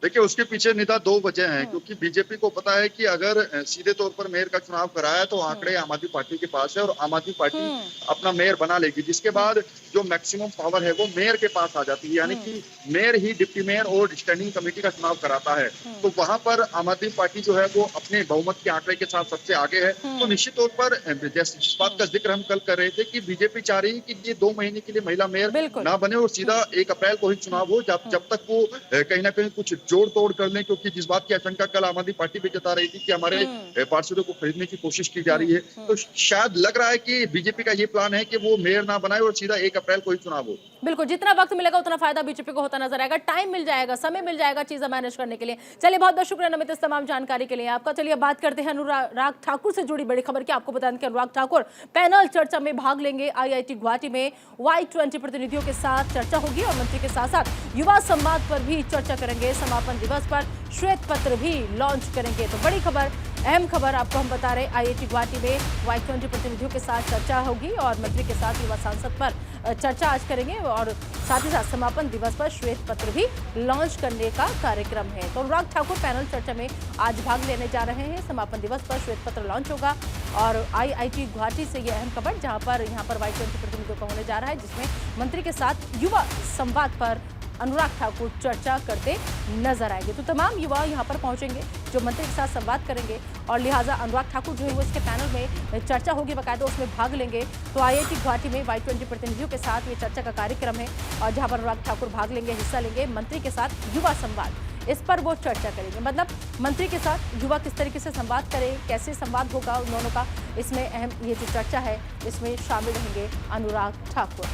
देखिए, उसके पीछे निदा दो वजह हैं, क्योंकि बीजेपी को पता है कि अगर सीधे तौर पर मेयर का चुनाव कराया तो आंकड़े आम आदमी पार्टी के पास है, और आम आदमी पार्टी अपना मेयर बना लेगी, जिसके बाद जो मैक्सिमम पावर है वो मेयर के पास आ जाती है, यानी कि मेयर ही डिप्टी मेयर और स्टैंडिंग कमेटी का चुनाव कराता है। तो वहां पर आम आदमी पार्टी जो है वो अपने बहुमत के आंकड़े के साथ सबसे आगे है। तो निश्चित तौर पर जिस बात का जिक्र हम कल कर रहे थे कि बीजेपी चाह रही है कि ये 2 महीने के लिए महिला मेयर ना बने, और सीधा 1 अप्रैल को ही चुनाव हो, जब तक वो कहीं ना कहीं कुछ जोड़ तोड़ कर लें, क्योंकि जिस बात की आशंका कल आम आदमी पार्टी भी जता रही थी कि हमारे पार्षदों को खरीदने की कोशिश की जा रही है, तो शायद लग रहा है कि बीजेपी का ये प्लान है कि वो मेयर ना बनाए और सीधा 1 अप्रैल को ही चुनाव हो। बिल्कुल, जितना वक्त मिलेगा उतना फायदा बीजेपी को होता नजर आएगा, टाइम मिल जाएगा, समय मिल जाएगा चीजें मैनेज करने के लिए। चलिए, बहुत बहुत शुक्रिया नमित इस तमाम जानकारी के लिए आपका। चलिए बात करते हैं अनुराग ठाकुर से जुड़ी बड़ी खबर की। आपको बता दें कि अनुराग ठाकुर पैनल चर्चा में भाग लेंगे। IIT गुवाहाटी में Y20 प्रतिनिधियों के साथ चर्चा होगी, और मंत्री के साथ साथ युवा संवाद पर भी चर्चा करेंगे। समापन दिवस पर श्वेत पत्र भी लॉन्च करेंगे। तो बड़ी खबर, अहम खबर आपको हम बता रहे, IIT गुवाहाटी में Y20 प्रतिनिधियों के साथ चर्चा होगी, और मंत्री के साथ युवा सांसद पर चर्चा आज करेंगे, और साथ ही साथ समापन दिवस पर श्वेत पत्र भी लॉन्च करने का कार्यक्रम है। तो अनुराग ठाकुर पैनल चर्चा में आज भाग लेने जा रहे हैं। समापन दिवस पर श्वेत पत्र लॉन्च होगा, और IIT गुवाहाटी से यह अहम खबर जहां पर यहाँ पर Y20 प्रतिनिधियों का होने जा रहा है, जिसमें मंत्री के साथ युवा संवाद पर अनुराग ठाकुर चर्चा करते नजर आएंगे। तो तमाम युवा यहाँ पर पहुंचेंगे जो मंत्री के साथ संवाद करेंगे, और लिहाजा अनुराग ठाकुर जो है वो इसके पैनल में चर्चा होगी, बाकायदा उसमें भाग लेंगे। तो IIT गुवाहाटी में Y20 प्रतिनिधियों के साथ ये चर्चा का कार्यक्रम है, और जहाँ पर अनुराग ठाकुर भाग लेंगे, हिस्सा लेंगे मंत्री के साथ युवा संवाद, इस पर वो चर्चा करेंगे। मतलब मंत्री के साथ युवा किस तरीके से संवाद करें, कैसे संवाद होगा उन दोनों का, इसमें अहम ये जो चर्चा है इसमें शामिल रहेंगे अनुराग ठाकुर।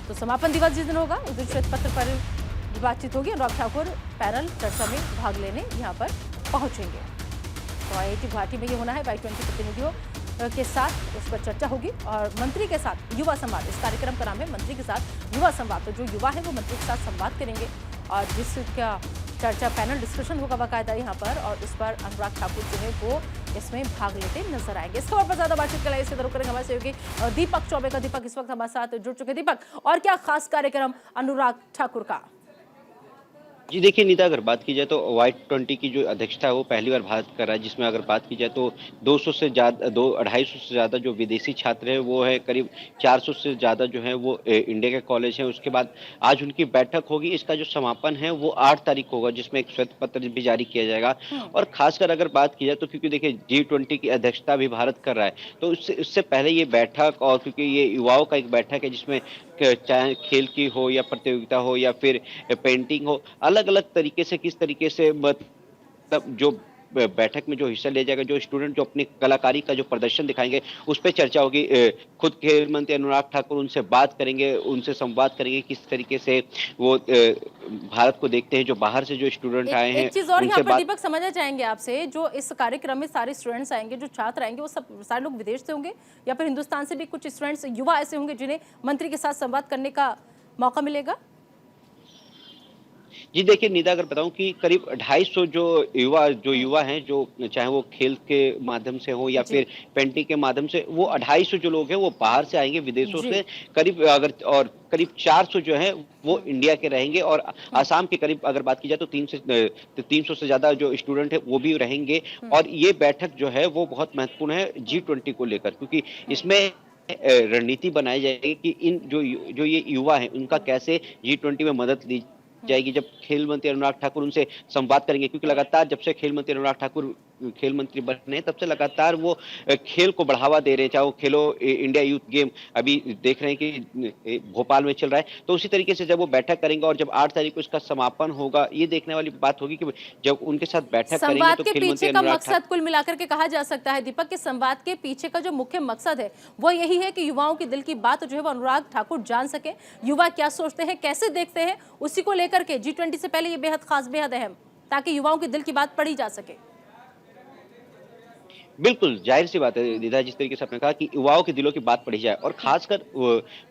तो समापन दिवस जिस दिन होगा उस दिन श्वेत पत्र पर बातचीत होगी। अनुराग ठाकुर पैनल चर्चा में भाग लेने यहाँ पर पहुंचेंगे। तो IIT गुवाहाटी में ये होना है, Y20 प्रतिनिधियों के साथ उस पर चर्चा होगी, और मंत्री के साथ युवा संवाद, इस कार्यक्रम का नाम है मंत्री के साथ युवा संवाद। तो जो युवा है वो मंत्री के साथ संवाद करेंगे, और जिसका चर्चा पैनल डिस्कशन होगा बाकायदा यहाँ पर, और इस पर अनुराग ठाकुर जो है वो इसमें भाग लेते नजर आएंगे। इस खबर पर ज्यादा बातचीत के लिए इसे जरूर करेंगे हमारे सहयोगी दीपक चौबे का। दीपक इस वक्त हमारे साथ जुड़ चुके। दीपक, और क्या खास कार्यक्रम अनुराग ठाकुर का? जी देखिए निदा, अगर बात की जाए तो Y20 की जो अध्यक्षता है वो पहली बार भारत कर रहा है, जिसमें अगर बात की जाए तो 200 से ज़्यादा 250 से ज़्यादा जो विदेशी छात्र हैं वो है, करीब 400 से ज़्यादा जो है वो इंडिया के कॉलेज हैं। उसके बाद आज उनकी बैठक होगी। इसका जो समापन है वो 8 तारीख को होगा, जिसमें एक श्वेत पत्र भी जारी किया जाएगा। और खासकर अगर बात की जाए तो क्योंकि देखिए G20 की अध्यक्षता भी भारत कर रहा है, तो उससे पहले ये बैठक, और क्योंकि ये युवाओं का एक बैठक है जिसमें चाहे खेल की हो या प्रतियोगिता हो या फिर पेंटिंग हो, अलग अलग तरीके से किस तरीके से मतलब जो बैठक में जो हिस्सा लिया जाएगा, जो स्टूडेंट जो अपनी कलाकारी का जो प्रदर्शन दिखाएंगे उस पर चर्चा होगी। खुद खेल मंत्री अनुराग ठाकुर उनसे बात करेंगे, उनसे संवाद करेंगे किस तरीके से वो भारत को देखते हैं, जो बाहर से जो स्टूडेंट आए हैं एक चीज और यहाँ उनसे पर दीपक समझना चाहेंगे आपसे, जो इस कार्यक्रम में सारे स्टूडेंट्स आएंगे, जो छात्र आएंगे, वो सब सारे लोग विदेश से होंगे या फिर हिंदुस्तान से भी कुछ स्टूडेंट्स युवा ऐसे होंगे जिन्हें मंत्री के साथ संवाद करने का मौका मिलेगा? जी देखिए निदा, अगर बताऊं कि करीब 250 जो युवा हैं, जो चाहे वो खेल के माध्यम से हो या जी। फिर पेंटिंग के माध्यम से, वो 250 जो लोग हैं वो बाहर से आएंगे विदेशों जी। से। करीब अगर और करीब 400 जो है वो इंडिया के रहेंगे, और आसाम के करीब अगर बात की जाए तो 300 से ज्यादा जो स्टूडेंट है वो भी रहेंगे। और ये बैठक जो है वो बहुत महत्वपूर्ण है G20 को लेकर, क्योंकि इसमें रणनीति बनाई जाएगी कि इन जो ये युवा हैं उनका कैसे G20 में मदद ली जाएगी। जब खेल मंत्री अनुराग ठाकुर उनसे संवाद करेंगे, क्योंकि लगातार जब से खेल मंत्री अनुराग ठाकुर खेल मंत्री बने तब से लगातार वो खेल को बढ़ावा दे रहे हैं, चाहे वो खेलो इंडिया यूथ गेम अभी देख रहे हैं कि भोपाल में चल रहा है। तो उसी तरीके से जब वो बैठक करेंगे और जब 8 तारीख को इसका समापन होगा, ये देखने वाली बात होगी कि जब उनके साथ बैठक करेंगे संवाद तो के खेल मंत्री पीछे का अनुराग मकसद कुल मिलाकर के कहा जा सकता है दीपक कि संवाद के पीछे का जो मुख्य मकसद है वो यही है कि युवाओं के दिल की बात जो है वो अनुराग ठाकुर जान सके, युवा क्या सोचते हैं, कैसे देखते हैं, उसी को लेकर के G20 से पहले ये बेहद खास, बेहद अहम, ताकि युवाओं के दिल की बात पढ़ी जा सके। बिल्कुल जाहिर सी बात है दीदा, जिस तरीके से आपने कहा कि युवाओं के दिलों की बात पढ़ी जाए, और खासकर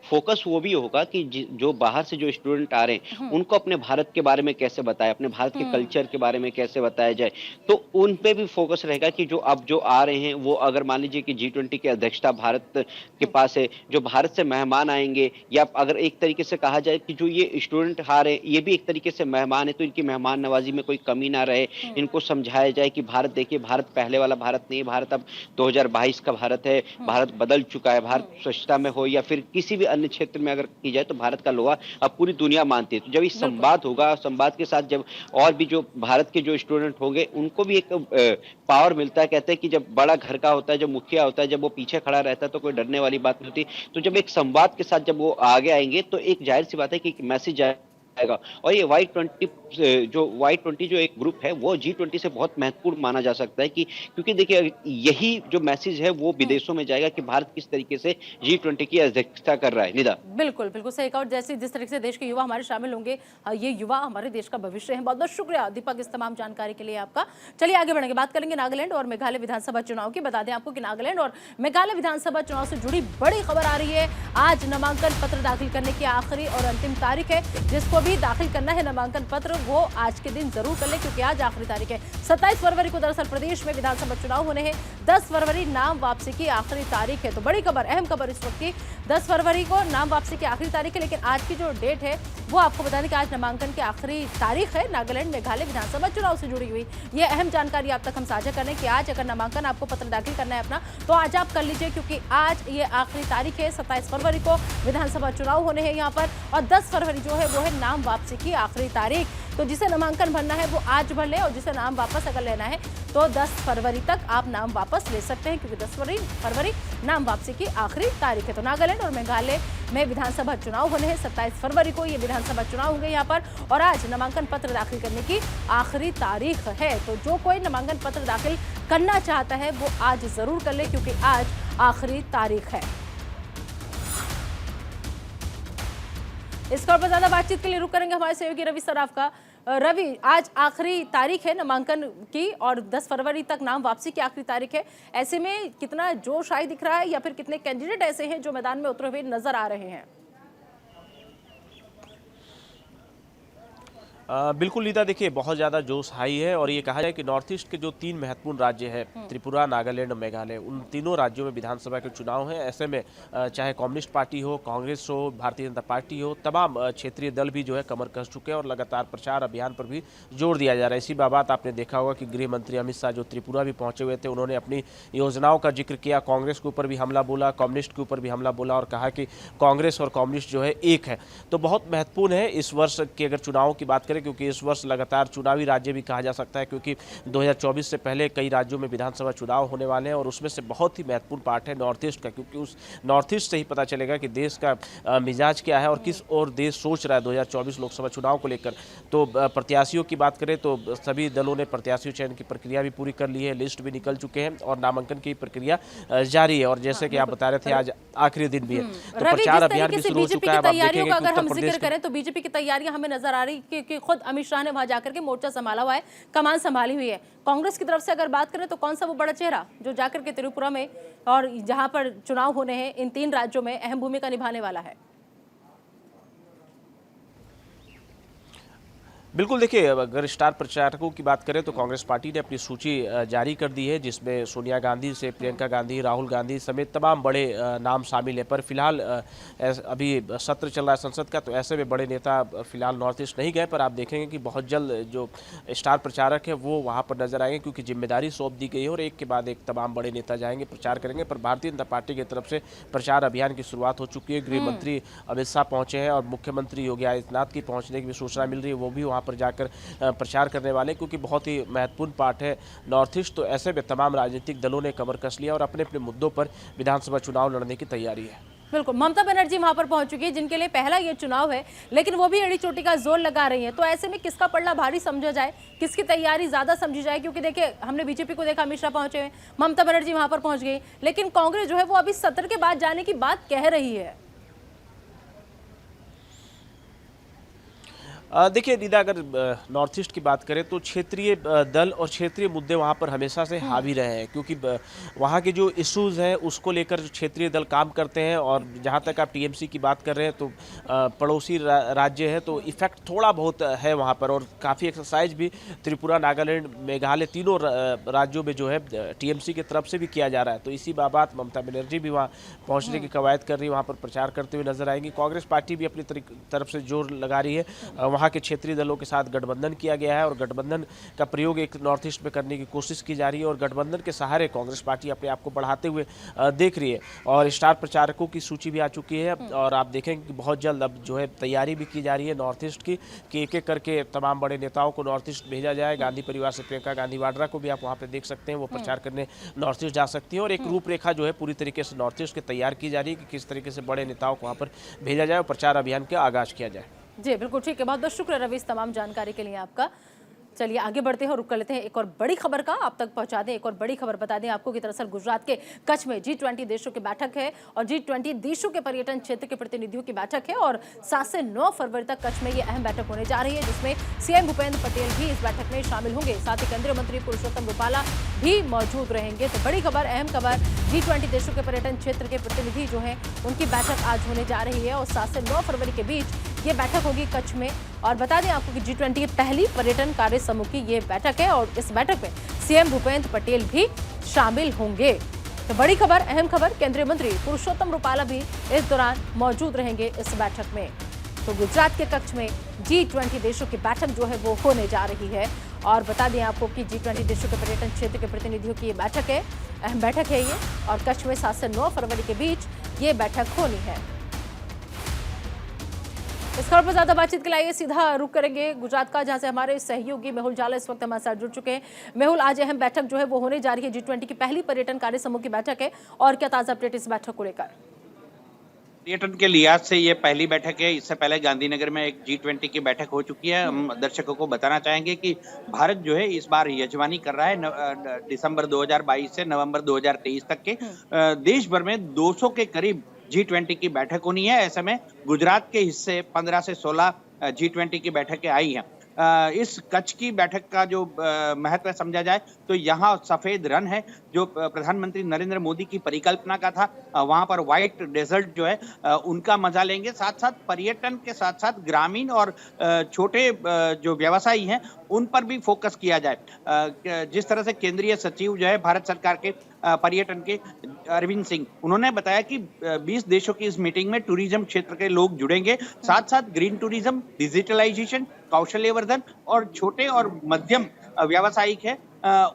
फोकस वो भी होगा कि जो बाहर से जो स्टूडेंट आ रहे हैं उनको अपने भारत के बारे में कैसे बताएं, अपने भारत के कल्चर के बारे में कैसे बताया जाए। तो उन पे भी फोकस रहेगा कि जो अब जो आ रहे हैं वो, अगर मान लीजिए कि G20 की अध्यक्षता भारत के पास है, जो भारत से मेहमान आएंगे, या अगर एक तरीके से कहा जाए कि जो ये स्टूडेंट आ रहे हैं ये भी एक तरीके से मेहमान है, तो इनकी मेहमान नवाजी में कोई कमी ना रहे। इनको समझाया जाए कि भारत देखिए, भारत पहले वाला भारत नहीं है, भारत अब 2022 का भारत है, भारत बदल चुका है। भारत स्वच्छता में हो या फिर किसी भी अन्य क्षेत्र में अगर की जाए तो भारत का लोहा अब पूरी दुनिया मानती है। तो जब ये संवाद होगा, संवाद के साथ जब और भी जो भारत के जो स्टूडेंट होंगे उनको भी एक पावर मिलता है। कहते हैं कि जब बड़ा घर का होता है, जब मुखिया होता है, जब वो पीछे खड़ा रहता है तो कोई डरने वाली बात नहीं होती। तो जब एक संवाद के साथ जब वो आगे आएंगे तो एक जाहिर सी बात है कि एक मैसेज आएगा। और ये Y20 जो एक ग्रुप है वो G20 से बहुत महत्वपूर्ण माना जा सकता है, कि क्योंकि देखिए यही जो मैसेज है वो विदेशों में जाएगा कि भारत किस तरीके से G20 की अध्यक्षता कर रहा है। निदा, बिल्कुल बिल्कुल सही कहा। और जैसे जिस तरीके से देश के युवा हमारे शामिल होंगे, ये युवा हमारे देश का भविष्य है। बहुत बहुत शुक्रिया दीपक इस तमाम जानकारी के लिए आपका। चलिए आगे बढ़ेंगे, बात करेंगे नागालैंड और मेघालय विधानसभा चुनाव की। बता दें आपको कि नागालैंड और मेघालय विधानसभा चुनाव से जुड़ी बड़ी खबर आ रही है। आज नामांकन पत्र दाखिल करने की आखिरी और अंतिम तारीख है। जिसको भी दाखिल करना है नामांकन पत्र वो आज के दिन जरूर कर ले, क्योंकि आज आखिरी तारीख है। 27 फरवरी को दरअसल प्रदेश में विधानसभा चुनाव होने हैं। 10 फरवरी नाम वापसी की आखिरी तारीख है। तो बड़ी खबर, अहम खबर इस वक्त की, 10 फरवरी को नाम वापसी की आखिरी तारीख है। लेकिन आज की जो डेट है वो आपको बता दें कि आज नामांकन की आखिरी तारीख है। नागालैंड मेघालय विधानसभा चुनाव से जुड़ी हुई ये अहम जानकारी आप तक हम साझा करें कि आज अगर नामांकन आपको पत्र दाखिल करना है अपना, तो आज आप कर लीजिए, क्योंकि आज ये आखिरी तारीख है। 27 फरवरी को विधानसभा चुनाव होने हैं यहाँ पर, और 10 फरवरी जो है वो है नाम वापसी की आखिरी तारीख। तो जिसे नामांकन भरना है वो आज भर ले, और जिसे नाम वापस अगर लेना है तो 10 फरवरी तक आप नाम वापस ले सकते हैं, क्योंकि 10 फरवरी नाम वापसी की आखिरी तारीख है। तो नागालैंड और मेघालय में विधानसभा चुनाव होने हैं। 27 फरवरी को ये विधानसभा चुनाव होंगे यहाँ पर, और आज नामांकन पत्र दाखिल करने की आखिरी तारीख है। तो जो कोई नामांकन पत्र दाखिल करना चाहता है वो आज जरूर कर ले, क्योंकि आज आखिरी तारीख है। इस खबर पर ज्यादा बातचीत के लिए रुक करेंगे हमारे सहयोगी रवि सराफ का। रवि, आज आखिरी तारीख है नामांकन की, और 10 फरवरी तक नाम वापसी की आखिरी तारीख है। ऐसे में कितना जोश आई दिख रहा है, या फिर कितने कैंडिडेट ऐसे हैं जो मैदान में उतरे हुए नजर आ रहे हैं? बिल्कुल लीदा, देखिए बहुत ज़्यादा जोश हाई है और ये कहा जाए कि नॉर्थ ईस्ट के जो 3 महत्वपूर्ण राज्य हैं, त्रिपुरा, नागालैंड और मेघालय, उन तीनों राज्यों में विधानसभा के चुनाव हैं। ऐसे में चाहे कम्युनिस्ट पार्टी हो, कांग्रेस हो, भारतीय जनता पार्टी हो, तमाम क्षेत्रीय दल भी जो है कमर कस चुके हैं और लगातार प्रचार अभियान पर भी जोर दिया जा रहा है। इसी बाबत आपने देखा होगा कि गृह मंत्री अमित शाह जो त्रिपुरा भी पहुंचे हुए थे, उन्होंने अपनी योजनाओं का जिक्र किया, कांग्रेस के ऊपर भी हमला बोला, कम्युनिस्ट के ऊपर भी हमला बोला और कहा कि कांग्रेस और कम्युनिस्ट जो है एक है। तो बहुत महत्वपूर्ण है इस वर्ष की अगर चुनाव की बात करें, क्योंकि इस वर्ष लगातार चुनावी राज्य भी कहा जा सकता है, क्योंकि 2024 से पहले कई राज्यों में विधानसभा चुनाव होने वाले हैं और उसमें से बहुत ही महत्वपूर्ण पार्ट है नॉर्थ ईस्ट का, क्योंकि उस नॉर्थ ईस्ट से ही पता चलेगा कि देश का मिजाज क्या है और किस ओर देश सोच रहा है 2024 लोकसभा चुनाव को लेकर। तो प्रत्याशियों की बात करें तो सभी दलों ने प्रत्याशी चयन की प्रक्रिया भी पूरी कर ली है, लिस्ट भी निकल चुके हैं और नामांकन की प्रक्रिया जारी है। और जैसे कि आप बता रहे थे, आज आखिरी दिन भी है, तो प्रचार अभियान भी शुरू हो चुका है। तैयारियों का अगर हम जिक्र करें तो बीजेपी की तैयारियां हमें नजर आ रही, क्योंकि खुद अमित शाह ने वहां जाकर के मोर्चा संभाला हुआ है, कमान संभाली हुई है। कांग्रेस की तरफ से अगर बात करें तो कौन सा वो बड़ा चेहरा जो जाकर के त्रिपुरा में और जहां पर चुनाव होने हैं इन 3 राज्यों में अहम भूमिका निभाने वाला है? बिल्कुल, देखिए अगर स्टार प्रचारकों की बात करें तो कांग्रेस पार्टी ने अपनी सूची जारी कर दी है, जिसमें सोनिया गांधी से प्रियंका गांधी, राहुल गांधी समेत तमाम बड़े नाम शामिल हैं। पर फिलहाल अभी सत्र चल रहा है संसद का, तो ऐसे में बड़े नेता फिलहाल नॉर्थ ईस्ट नहीं गए, पर आप देखेंगे कि बहुत जल्द जो स्टार प्रचारक है वो वहाँ पर नजर आएंगे, क्योंकि जिम्मेदारी सौंप दी गई है और एक के बाद एक तमाम बड़े नेता जाएंगे, प्रचार करेंगे। पर भारतीय जनता पार्टी की तरफ से प्रचार अभियान की शुरुआत हो चुकी है। गृह मंत्री अमित शाह पहुंचे हैं और मुख्यमंत्री योगी आदित्यनाथ की पहुंचने की भी सूचना मिल रही है, वो भी वहाँ पर जाकर प्रचार करने वाले, क्योंकि बहुत ही महत्वपूर्ण पार्ट है नॉर्थ ईस्ट। तो ऐसे में तमाम राजनीतिक दलों ने कमर कस लिया और अपने अपने मुद्दों पर विधानसभा चुनाव लड़ने की तैयारी है। बिल्कुल, ममता बनर्जी वहां पर पहुंच चुकी है, जिनके लिए पहला ये चुनाव है, लेकिन वो भी एड़ी चोटी का जोर लगा रही है। तो ऐसे में किसका पलड़ा भारी समझा जाए, किसकी तैयारी ज्यादा समझी जाए? क्योंकि देखिए हमने बीजेपी को देखा, अमित शाह पहुंचे हुए, ममता बनर्जी वहां पर पहुंच गई, लेकिन कांग्रेस जो है वो अभी सत्र के बाद जाने की बात कह रही है। देखिए दीदा, अगर नॉर्थ ईस्ट की बात करें तो क्षेत्रीय दल और क्षेत्रीय मुद्दे वहाँ पर हमेशा से हावी रहे हैं, क्योंकि वहाँ के जो इश्यूज़ हैं उसको लेकर क्षेत्रीय दल काम करते हैं। और जहाँ तक आप टीएमसी की बात कर रहे हैं तो पड़ोसी राज्य है, तो इफेक्ट थोड़ा बहुत है वहाँ पर, और काफ़ी एक्सरसाइज भी त्रिपुरा, नागालैंड, मेघालय तीनों राज्यों में जो है टीएमसी की तरफ से भी किया जा रहा है। तो इसी बाबत ममता बनर्जी भी वहाँ पहुँचने की कवायद कर रही है, वहाँ पर प्रचार करते हुए नजर आएंगी। कांग्रेस पार्टी भी अपनी तरफ से जोर लगा रही है। वहाँ के क्षेत्रीय दलों के साथ गठबंधन किया गया है और गठबंधन का प्रयोग एक नॉर्थ ईस्ट में करने की कोशिश की जा रही है और गठबंधन के सहारे कांग्रेस पार्टी अपने आप को बढ़ाते हुए देख रही है। और स्टार प्रचारकों की सूची भी आ चुकी है और आप देखेंगे कि बहुत जल्द अब जो है तैयारी भी की जा रही है नॉर्थ ईस्ट की, कि एक एक करके तमाम बड़े नेताओं को नॉर्थ ईस्ट भेजा जाए। गांधी परिवार से प्रियंका गांधी वाड्रा को भी आप वहाँ पर देख सकते हैं, वो प्रचार करने नॉर्थ ईस्ट जा सकती है। और एक रूपरेखा जो है पूरी तरीके से नॉर्थ ईस्ट की तैयार की जा रही है कि किस तरीके से बड़े नेताओं को वहाँ पर भेजा जाए और प्रचार अभियान का आगाज किया जाए। जी बिल्कुल, ठीक है, बहुत बहुत शुक्र रवि इस तमाम जानकारी के लिए आपका। चलिए आगे बढ़ते हैं और रुक कर लेते हैं एक और बड़ी खबर का, आप तक पहुंचा दें एक और बड़ी खबर बता दें आपको कि दरअसल गुजरात के कच्छ में G20 देशों की बैठक है और G20 देशों के पर्यटन क्षेत्र के प्रतिनिधियों की बैठक है और 7 से 9 फरवरी तक कच्छ में ये अहम बैठक होने जा रही है, जिसमें सीएम भूपेंद्र पटेल भी इस बैठक में शामिल होंगे, साथ ही केंद्रीय मंत्री पुरुषोत्तम रूपाला भी मौजूद रहेंगे। तो बड़ी खबर, अहम खबर, G20 देशों के पर्यटन क्षेत्र के प्रतिनिधि जो है उनकी बैठक आज होने जा रही है और 7 से 9 फरवरी के बीच ये बैठक होगी कच्छ में। और बता दें आपको कि G20 की पहली पर्यटन कार्य समूह की ये बैठक है और इस बैठक में सीएम भूपेंद्र पटेल भी शामिल होंगे। तो बड़ी खबर, अहम खबर, केंद्रीय मंत्री पुरुषोत्तम रूपाला भी इस दौरान मौजूद रहेंगे इस बैठक में। तो गुजरात के कच्छ में G20 देशों की बैठक जो है वो होने जा रही है और बता दें आपको कि G20 देशों के पर्यटन क्षेत्र के प्रतिनिधियों की ये बैठक है, अहम बैठक है ये, और कच्छ में 7 से 9 फरवरी के बीच ये बैठक होनी है। इस खबर पर ज्यादा बातचीत के लिए सीधा रुक करेंगे गुजरात का, जहां से हमारे सहयोगी मेहुल जाला इस वक्त हमारे साथ जुड़ चुके हैं। मेहुल, आज अहम बैठक जो है वो होने जा रही है, G20 की पहली पर्यटन कार्य समूह की बैठक है, और क्या ताजा अपडेट इस बैठक को लेकर? पर्यटन के लिहाज से ये पहली बैठक है। इससे पहले गांधीनगर में एक G20 की बैठक हो चुकी है। हम दर्शकों को बताना चाहेंगे कि भारत जो है इस बार यजमानी कर रहा है दिसंबर 2022 से नवंबर 2023 तक के देश भर में 200 के करीब G20 की बैठक होनी है। ऐसे में गुजरात के हिस्से 15 से 16 G20 की बैठकें आई हैं। इस कच्छ की बैठक का जो महत्व समझा जाए तो यहाँ सफेद रण है जो प्रधानमंत्री नरेंद्र मोदी की परिकल्पना का था। वहां पर व्हाइट डेजर्ट जो है उनका मजा लेंगे। साथ साथ पर्यटन के साथ साथ ग्रामीण और छोटे जो व्यवसायी हैं उन पर भी फोकस किया जाए। जिस तरह से केंद्रीय सचिव जो है भारत सरकार के पर्यटन के अरविंद सिंह, उन्होंने बताया कि 20 देशों की इस मीटिंग में टूरिज्म क्षेत्र के लोग जुड़ेंगे। साथ साथ ग्रीन टूरिज्म, डिजिटलाइजेशन, कौशल्यवर्धन और छोटे और मध्यम व्यावसायिक है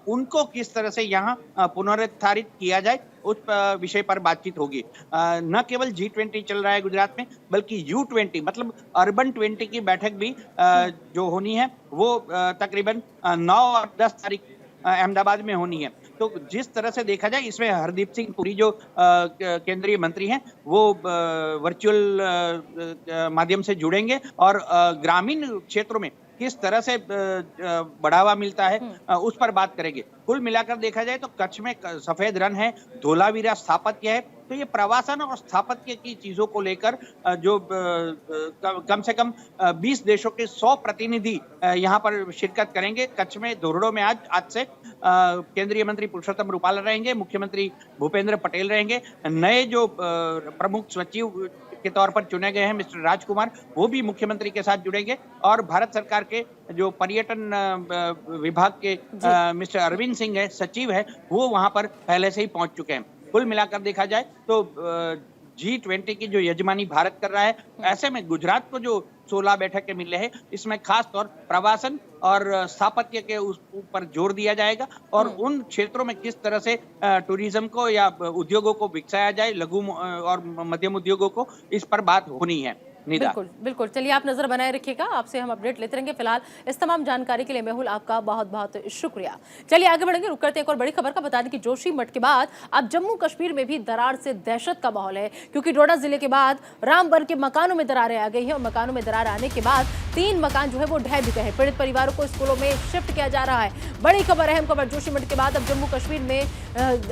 उनको किस तरह से यहाँ पुनरुद्धारित किया जाए उस विषय पर बातचीत होगी। न केवल G20 चल रहा है गुजरात में बल्कि U20 मतलब अर्बन 20 की बैठक भी जो होनी है वो तकरीबन 9 और 10 तारीख अहमदाबाद में होनी है। तो जिस तरह से देखा जाए इसमें हरदीप सिंह पुरी जो केंद्रीय मंत्री हैं वो वर्चुअल माध्यम से जुड़ेंगे और ग्रामीण क्षेत्रों में किस तरह से बढ़ावा मिलता है उस पर बात करेंगे। कुल मिलाकर देखा जाए तो कच्छ में सफेद रण है, धोलावीरा स्थापत्य है, तो ये प्रवासन और स्थापत्य की चीजों को लेकर जो कम से कम 20 देशों के 100 प्रतिनिधि यहाँ पर शिरकत करेंगे। कच्छ में धोरडो में आज से केंद्रीय मंत्री पुरुषोत्तम रूपाला रहेंगे, मुख्यमंत्री भूपेंद्र पटेल रहेंगे, नए जो प्रमुख सचिव के तौर पर चुने गए हैं मिस्टर राजकुमार वो भी मुख्यमंत्री के साथ जुड़ेंगे और भारत सरकार के जो पर्यटन विभाग के मिस्टर अरविंद सिंह है, सचिव है, वो वहां पर पहले से ही पहुंच चुके हैं। कुल मिलाकर देखा जाए तो G20 की जो यजमानी भारत कर रहा है, ऐसे में गुजरात को जो 16 बैठकें मिल रहे हैं इसमें खास तौर प्रवासन और स्थापत्य के ऊपर जोर दिया जाएगा और उन क्षेत्रों में किस तरह से टूरिज्म को या उद्योगों को विकसाया जाए, लघु और मध्यम उद्योगों को, इस पर बात होनी है। बिल्कुल बिल्कुल, चलिए आप नजर बनाए रखिएगा, आपसे हम अपडेट लेते रहेंगे। फिलहाल इस तमाम जानकारी के लिए मेहुल आपका बहुत बहुत शुक्रिया। चलिए आगे बढ़ेंगे, रुक करते हैं एक और बड़ी खबर का। बता दें कि जोशीमठ के बाद अब जम्मू कश्मीर में भी दरार से दहशत का माहौल है, क्योंकि डोडा जिले के बाद रामबन के मकानों में दरारें आ गई हैं और मकानों में दरार आने के बाद 3 मकान जो है वो ढह भी गए हैं। पीड़ित परिवारों को स्कूलों में शिफ्ट किया जा रहा है। बड़ी खबर, अहम खबर, जोशीमठ के बाद अब जम्मू कश्मीर में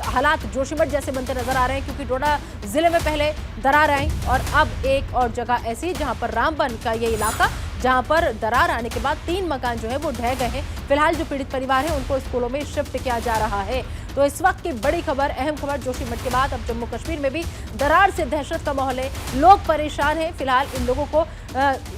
हालात जोशीमठ जैसे बनते नजर आ रहे हैं, क्योंकि डोडा जिले में पहले दरार आई और अब एक और जगह ऐसी जहां पर रामबन का ये इलाका, जहां पर दरार आने के बाद 3 मकान जो है वो ढह गए हैं। फिलहाल जो पीड़ित परिवार है उनको स्कूलों में शिफ्ट किया जा रहा है। तो इस वक्त की बड़ी खबर, अहम खबर, जोशीमठ के बाद अब जम्मू कश्मीर में भी दरार से दहशत का माहौल है, लोग परेशान हैं। फिलहाल इन लोगों को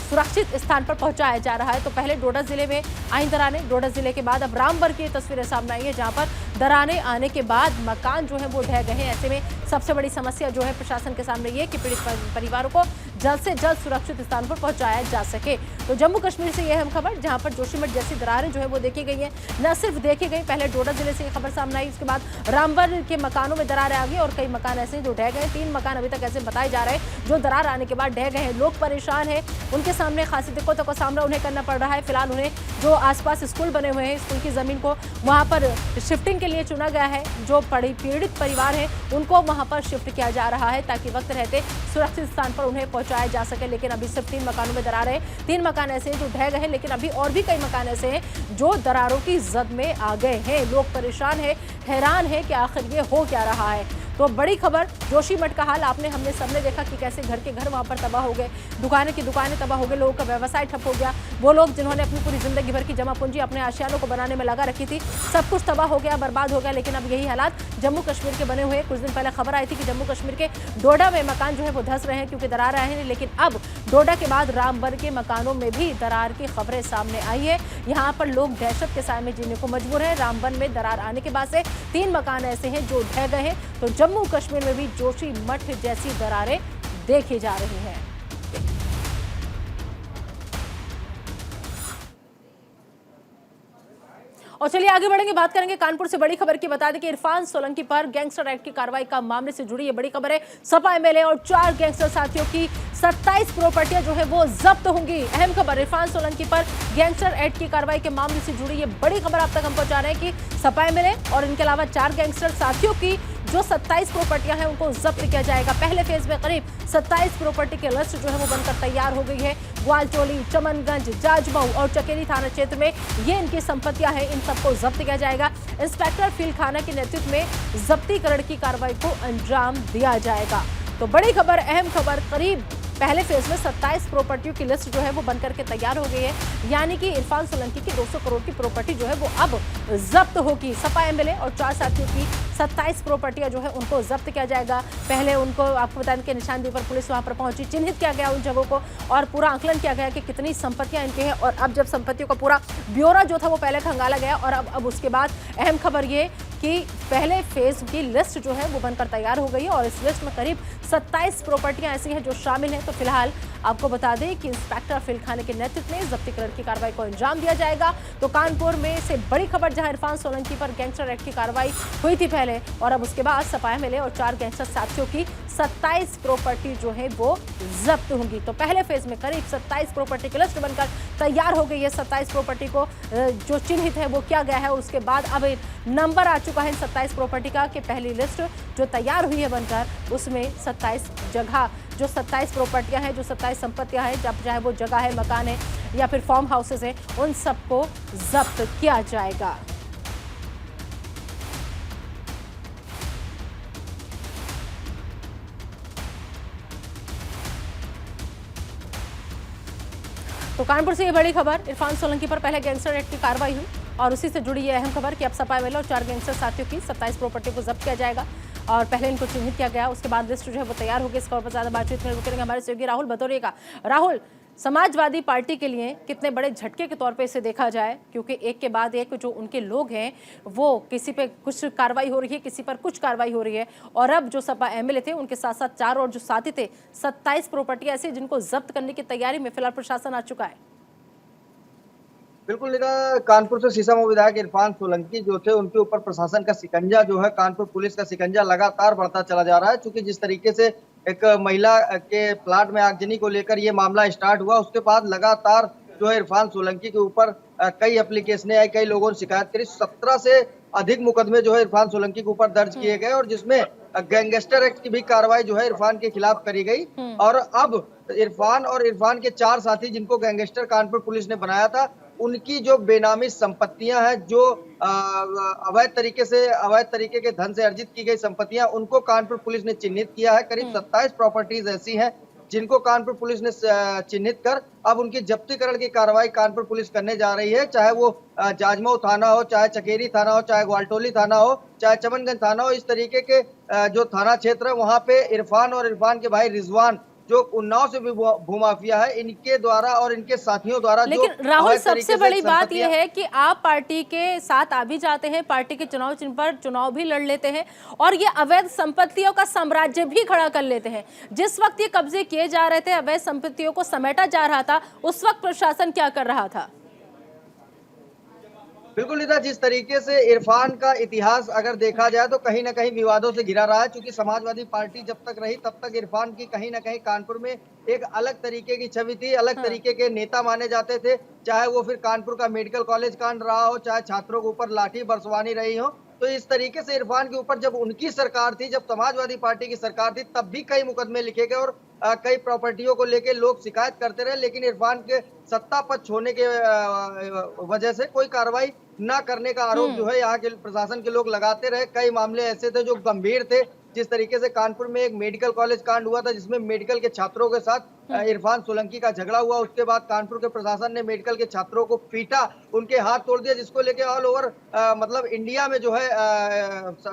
सुरक्षित स्थान पर पहुंचाया जा रहा है। तो पहले डोडा जिले में आई दरारें, डोडा जिले के बाद अब रामबन की तस्वीरें सामने आई है, जहां पर दरारें आने के बाद मकान जो है वो ढह गए हैं। ऐसे में सबसे बड़ी समस्या जो है प्रशासन के सामने ये है कि पीड़ित परिवारों को जल्द से जल्द सुरक्षित स्थान पर पहुंचाया जा सके। तो जम्मू कश्मीर से ये अहम खबर, जहां पर जोशीमठ जैसी दरारें जो है वो देखी गई है। न सिर्फ देखी गई, पहले डोडा जिले से ये खबर सामने आई, उसके बाद रामबन के मकानों में दरारें आ गई और कई मकान ऐसे हैं जो ढह गए। 3 मकान अभी तक ऐसे बताए जा रहे हैं जो दरार आने के बाद ढह गए हैं। लोग परेशान हैं, उनके सामने खासी दिक्कतों का सामना उन्हें करना पड़ रहा है। फिलहाल उन्हें जो आसपास स्कूल बने हुए हैं, स्कूल की जमीन को वहां पर शिफ्टिंग के लिए चुना गया है। जो पीड़ित परिवार है उनको वहां पर शिफ्ट किया जा रहा है ताकि वक्त रहते सुरक्षित स्थान पर उन्हें पहुंचाया जा सके। लेकिन अभी सिर्फ 3 मकानों में दरारें, 3 मकान ऐसे हैं जो ढह गए हैं, लेकिन अभी और भी कई मकान ऐसे हैं जो दरारों की जद में आ गए हैं। लोग परेशान हैं, हैरान है कि आखिर ये हो क्या रहा है। तो बड़ी खबर, जोशीमठ का हाल हमने सबने देखा कि कैसे घर के घर वहां पर तबाह हो गए, दुकानें की दुकानें तबाह हो गए, लोगों का व्यवसाय ठप हो गया। वो लोग जिन्होंने अपनी पूरी जिंदगी भर की जमा पूंजी अपने आशियानों को बनाने में लगा रखी थी, सब कुछ तबाह हो गया, बर्बाद हो गया। लेकिन अब यही हालात जम्मू कश्मीर के बने हुए। कुछ दिन पहले खबर आई थी कि जम्मू कश्मीर के डोडा में मकान जो है वो धंस रहे हैं क्योंकि दरार आए हैं, लेकिन अब डोडा के बाद रामबन के मकानों में भी दरार की खबरें सामने आई है। यहाँ पर लोग दहशत के साए में जीने को मजबूर है। रामबन में दरार आने के बाद से 3 मकान ऐसे हैं जो ढह गए हैं। तो जम्मू कश्मीर में भी जोशीमठ जैसी दरारें देखी जा रही हैं। और चलिए आगे बढ़ेंगे, बात करेंगे कानपुर से बड़ी खबर की। बता दें कि इरफान सोलंकी पर गैंगस्टर एक्ट की कार्रवाई का मामले से जुड़ी ये बड़ी खबर है। सपा एमएलए और 4 गैंगस्टर साथियों की 27 प्रॉपर्टियां जो है वो जब्त होंगी। अहम खबर, इरफान सोलंकी पर गैंगस्टर एक्ट की कार्रवाई के मामले से जुड़ी ये बड़ी खबर आप तक हम पहुंचा रहे हैं कि सपा एमएलए और इनके अलावा 4 गैंगस्टर साथियों की जो 27 प्रॉपर्टियां हैं उनको जब्त किया जाएगा। पहले फेज में करीब 27 प्रॉपर्टी की लिस्ट जो है वो बनकर तैयार हो गई है। ग्वालचोली, चमनगंज, जाजमऊ और चकेरी थाना क्षेत्र में ये इनकी संपत्तियां हैं, इन सबको जब्त किया जाएगा। इंस्पेक्टर फील्ड थाना के नेतृत्व में जब्तीकरण की कार्रवाई को अंजाम दिया जाएगा। तो बड़ी खबर, अहम खबर, करीब पहले फेज में 27 प्रॉपर्टियों की लिस्ट जो है वो बनकर के तैयार हो गई है। यानी कि इरफान सोलंकी की 200 करोड़ की प्रॉपर्टी जो है वो अब जब्त होगी। सपा एमएलए और 4 साथियों की 27 प्रॉपर्टियां जो है उनको जब्त किया जाएगा। पहले उनको आपको बताने के निशानदेही पर पुलिस वहां पर पहुंची, चिन्हित किया गया उन जगहों को और पूरा आंकलन किया गया कि कितनी संपत्तियां इनकी है। और अब जब संपत्तियों का पूरा ब्यौरा जो था वो पहले खंगाला गया और अब उसके बाद अहम खबर ये कि पहले फेज की लिस्ट जो है वो बनकर तैयार हो गई है और इस लिस्ट में करीब 27 प्रॉपर्टियां ऐसी हैं जो शामिल हैं। तो फिलहाल आपको बता दें कि इंस्पेक्टर फिलखाने के नेतृत्व में जब्तीकरण की कार्रवाई को अंजाम दिया जाएगा। तो कानपुर में से बड़ी खबर, जहां इरफान सोलंकी पर गैंगस्टर एक्ट की कार्रवाई हुई थी पहले और अब उसके बाद सपा एमएलए और 4 गैंगस्टर साथियों की 27 प्रॉपर्टी जो है वो जब्त होंगी। तो पहले फेज में करीब 27 प्रॉपर्टी की लिस्ट बनकर तैयार हो गई है। 27 प्रॉपर्टी को जो चिन्हित है वो किया गया है। उसके बाद अब नंबर आ चुका है 27 प्रॉपर्टी का कि पहली लिस्ट जो तैयार हुई है बनकर उसमें 27 जगह जो 27 प्रॉपर्टियां हैं, जो 27 संपत्तियां हैं, जब चाहे वो जगह है, मकान है या फिर फार्म हाउसेस हैं, उन सबको जब्त किया जाएगा। तो कानपुर से ये बड़ी खबर, इरफान सोलंकी पर पहले गैंगस्टर एक्ट की कार्रवाई हुई और उसी से जुड़ी ये अहम खबर कि अब सपा एमएलए और 4 गैंगस्टर साथियों की 27 प्रॉपर्टी को जब्त किया जाएगा और पहले इनको चिन्हित किया गया, उसके बाद लिस्ट जो है वो तैयार होगी। इस खबर पर ज्यादा बातचीत करेंगे हमारे सहयोगी राहुल भदौरिया का। राहुल, समाजवादी पार्टी के लिए कितने बड़े झटके के तौर पे इसे देखा जाए, क्योंकि एक के बाद एक जो उनके लोग हैं वो किसी पे कुछ कार्रवाई हो रही है, किसी पर कुछ कार्रवाई हो रही है और अब जो सपा एमएलए थे उनके साथ साथ 4 और जो साथी थे 27 प्रॉपर्टी ऐसी जिनको जब्त करने की तैयारी में फिलहाल प्रशासन आ चुका है। बिल्कुल निदा, कानपुर से सीसामऊ विधायक इरफान सोलंकी जो थे उनके ऊपर प्रशासन का शिकंजा जो है, कानपुर पुलिस का शिकंजा लगातार बढ़ता चला जा रहा है। क्योंकि जिस तरीके से एक महिला के प्लाट में आगजनी को लेकर ये मामला स्टार्ट हुआ, उसके बाद लगातार जो है इरफान सोलंकी के ऊपर कई एप्लीकेशनें आई, कई लोगों ने शिकायत करी। 17 से अधिक मुकदमे जो है इरफान सोलंकी के ऊपर दर्ज किए गए और जिसमें गैंगस्टर एक्ट की भी कार्रवाई जो है इरफान के खिलाफ करी गई। और अब इरफान और इरफान के 4 साथी जिनको गैंगस्टर कानपुर पुलिस ने बनाया था, उनकी जो बेनामी संपत्तियां हैं, जो अवैध तरीके के धन से अर्जित की गई संपत्तियां, उनको कानपुर पुलिस ने चिन्हित किया है। करीब 27 प्रॉपर्टीज ऐसी हैं जिनको कानपुर पुलिस ने चिन्हित कर अब उनकी जब्तीकरण की कार्रवाई कानपुर पुलिस करने जा रही है। चाहे वो जाजमऊ थाना हो, चाहे चकेरी थाना हो, चाहे ग्वालटोली थाना हो, चाहे चमनगंज थाना हो, इस तरीके के जो थाना क्षेत्र है वहां पे इरफान और इरफान के भाई रिजवान जो उन्नाव से भी भूमाफिया है, इनके द्वारा और इनके साथियों द्वारा। लेकिन राहुल, सबसे बड़ी बात यह है कि आप पार्टी के साथ आ भी जाते हैं, पार्टी के चुनाव चिन्ह पर चुनाव भी लड़ लेते हैं और ये अवैध संपत्तियों का साम्राज्य भी खड़ा कर लेते हैं। जिस वक्त ये कब्जे किए जा रहे थे, अवैध संपत्तियों को समेटा जा रहा था, उस वक्त प्रशासन क्या कर रहा था? बिल्कुल निदा, जिस तरीके से इरफान का इतिहास अगर देखा जाए तो कहीं ना कहीं विवादों से घिरा रहा है। क्योंकि समाजवादी पार्टी जब तक रही तब तक इरफान की कहीं ना कहीं कानपुर में एक अलग तरीके की छवि थी, अलग तरीके के नेता माने जाते थे। चाहे वो फिर कानपुर का मेडिकल कॉलेज कांड रहा हो, चाहे छात्रों के ऊपर लाठी बरसवानी रही हो, तो इस तरीके से इरफान के ऊपर जब उनकी सरकार थी, जब समाजवादी पार्टी की सरकार थी, तब भी कई मुकदमे लिखे गए और कई प्रॉपर्टियों को लेके लोग शिकायत करते रहे। लेकिन इरफान के सत्ता पक्ष होने के वजह से कोई कार्रवाई न करने का आरोप जो है यहाँ के प्रशासन के लोग लगाते रहे। कई मामले ऐसे थे जो गंभीर थे, जिस तरीके से कानपुर में एक मेडिकल कॉलेज कांड हुआ था जिसमें मेडिकल के छात्रों के साथ इरफान सोलंकी का झगड़ा हुआ। उसके बाद कानपुर के प्रशासन ने मेडिकल के छात्रों को पीटा, उनके हाथ तोड़ दिया, जिसको लेके ऑल ओवर मतलब इंडिया में जो है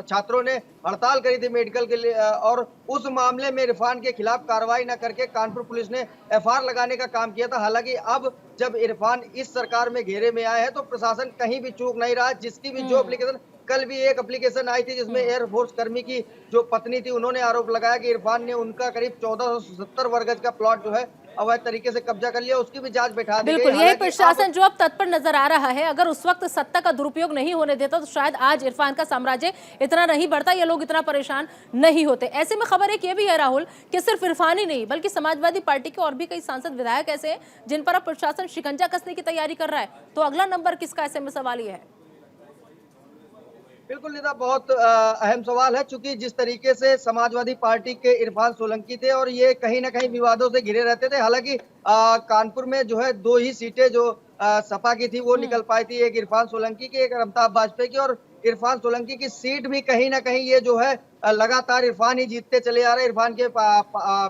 छात्रों ने हड़ताल करी थी मेडिकल के लिए। और उस मामले में इरफान के खिलाफ कार्रवाई न करके कानपुर पुलिस ने एफआईआर लगाने का काम किया था। हालांकि अब जब इरफान इस सरकार में घेरे में आए हैं तो प्रशासन कहीं भी चूक नहीं रहा। जिसकी भी जो एप्लीकेशन, कल भी एक एप्लीकेशन आई थी जिसमें एयरफोर्स कर्मी की जो पत्नी थी, उन्होंने आरोप लगाया कि इरफान ने उनका करीब 1470 वर्ग गज का प्लॉट जो है अवैध तरीके से कब्जा कर लिया। उसकी भी जांच बैठा दी गई। बिल्कुल, यही प्रशासन जो अब तत्पर नजर आ रहा है। अगर उस वक्त सत्ता का दुरुपयोग नहीं होने देता तो शायद आज इरफान का साम्राज्य इतना नहीं बढ़ता, ये लोग इतना परेशान नहीं होते। ऐसे में खबर एक ये भी है राहुल कि सिर्फ इरफान ही नहीं बल्कि समाजवादी पार्टी के और भी कई सांसद विधायक ऐसे हैं जिन पर अब प्रशासन शिकंजा कसने की तैयारी कर रहा है। तो अगला नंबर किसका, ऐसे में सवाल ये है। बिल्कुल निदा, बहुत अहम सवाल है। चूंकि जिस तरीके से समाजवादी पार्टी के इरफान सोलंकी थे और ये कहीं ना कहीं विवादों से घिरे रहते थे। हालांकि कानपुर में जो है 2 ही सीटें जो सपा की थी वो निकल पाई थी, एक इरफान सोलंकी की, एक अमिताभ वाजपेयी की। और इरफान सोलंकी की सीट भी कहीं ना कहीं ये जो है लगातार इरफान ही जीतते चले आ रहे हैं। इरफान के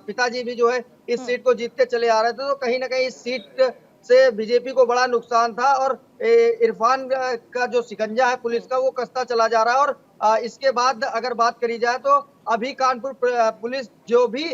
पिताजी भी जो है इस सीट को जीतते चले आ रहे थे, तो कहीं ना कहीं इस सीट से बीजेपी को बड़ा नुकसान था और इरफान का जो शिकंजा है पुलिस का वो कसता चला जा रहा है। और इसके बाद अगर बात करी जाए तो अभी कानपुर पुलिस जो भी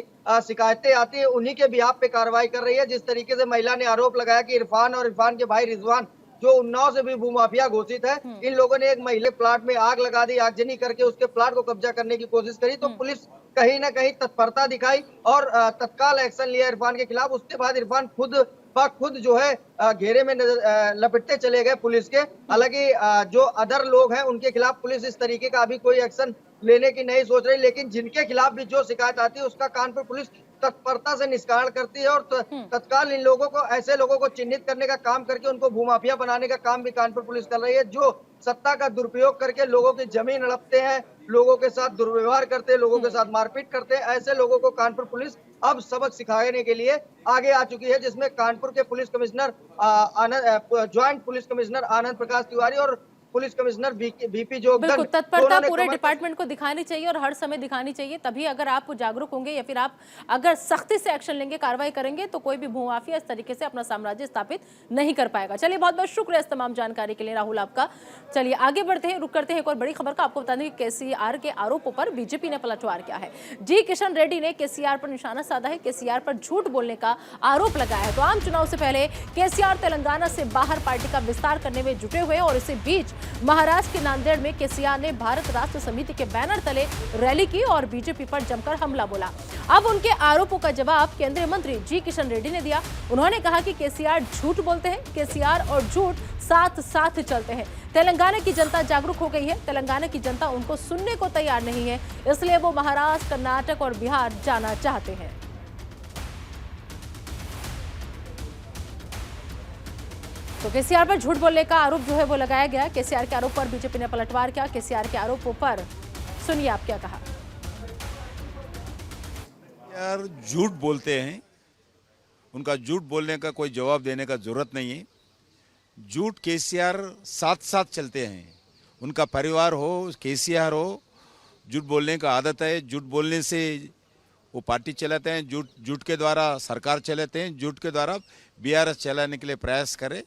शिकायतें आती है उन्हीं के बिहाफ पे कार्रवाई कर रही है। जिस तरीके से महिला ने आरोप लगाया कि इरफान और इरफान के भाई रिजवान जो उन्नाव से भी भूमाफिया घोषित है, इन लोगों ने एक महिला प्लाट में आग लगा दी, आगजनी करके उसके प्लाट को कब्जा करने की कोशिश करी, तो पुलिस कहीं ना कहीं तत्परता दिखाई और तत्काल एक्शन लिया इरफान के खिलाफ। उसके बाद इरफान खुद जो है घेरे में लपेटते चले गए पुलिस के। हालांकि जो अदर लोग हैं उनके खिलाफ पुलिस इस तरीके का अभी कोई एक्शन लेने की नहीं सोच रही, लेकिन जिनके खिलाफ भी जो शिकायत आती है उसका कानपुर पुलिस तत्परता से निष्कारण करती है और तत्काल इन लोगों को, ऐसे लोगों को चिन्हित करने का काम करके उनको भूमाफिया बनाने का काम भी कानपुर पुलिस कर रही है, जो सत्ता का दुरुपयोग करके लोगों की जमीन हड़पते हैं, लोगों के साथ दुर्व्यवहार करते हैं, लोगों के साथ मारपीट करते हैं। ऐसे लोगों को कानपुर पुलिस अब सबक सिखाने के लिए आगे आ चुकी है, जिसमें कानपुर के police commissioner joint police commissioner Anand Prakash Tiwari और पुलिस कमिश्नर बीपी जोगदंड, बिल्कुल तत्परता पूरे डिपार्टमेंट को दिखानी चाहिए और हर समय दिखानी चाहिए, तभी अगर आप जागरूक होंगे या फिर आप अगर सख्ती से एक्शन लेंगे, कार्रवाई करेंगे, तो कोई भी भूमाफिया इस तरीके से अपना साम्राज्य स्थापित नहीं कर पाएगा। चलिए, बहुत बहुत शुक्रिया इस तमाम जानकारी के लिए राहुल आपका। चलिए आगे बढ़ते हैं, रुक करते हैं एक और बड़ी खबर का। आपको बता दें कि केसीआर के आरोपों पर बीजेपी ने पलटवार किया है। जी किशन रेड्डी ने केसीआर पर निशाना साधा है, केसीआर पर झूठ बोलने का आरोप लगाया है। तो आम चुनाव से पहले केसीआर तेलंगाना से बाहर पार्टी का विस्तार करने में जुटे हुए और इसी बीच महाराष्ट्र के नांदेड़ में केसीआर ने भारत राष्ट्र समिति के बैनर तले रैली की और बीजेपी पर जमकर हमला बोला। अब उनके आरोपों का जवाब केंद्रीय मंत्री जी किशन रेड्डी ने दिया। उन्होंने कहा कि केसीआर झूठ बोलते हैं, केसीआर और झूठ साथ साथ चलते हैं। तेलंगाना की जनता जागरूक हो गई है, तेलंगाना की जनता उनको सुनने को तैयार नहीं है, इसलिए वो महाराष्ट्र, कर्नाटक और बिहार जाना चाहते हैं। तो केसीआर पर झूठ बोलने का आरोप जो है वो लगाया गया। केसीआर के आरोप पर बीजेपी ने पलटवार किया। केसीआर के आरोपों पर सुनिए आप क्या कहा। यार झूठ बोलते हैं, उनका झूठ बोलने का कोई जवाब देने का जरूरत नहीं है। झूठ केसीआर साथ साथ चलते हैं, उनका परिवार हो, केसीआर हो, झूठ बोलने का आदत है। झूठ बोलने से वो पार्टी चलाते हैं, झूठ के द्वारा सरकार चलाते हैं, झूठ के द्वारा बीआरएस चलाने के लिए प्रयास करें।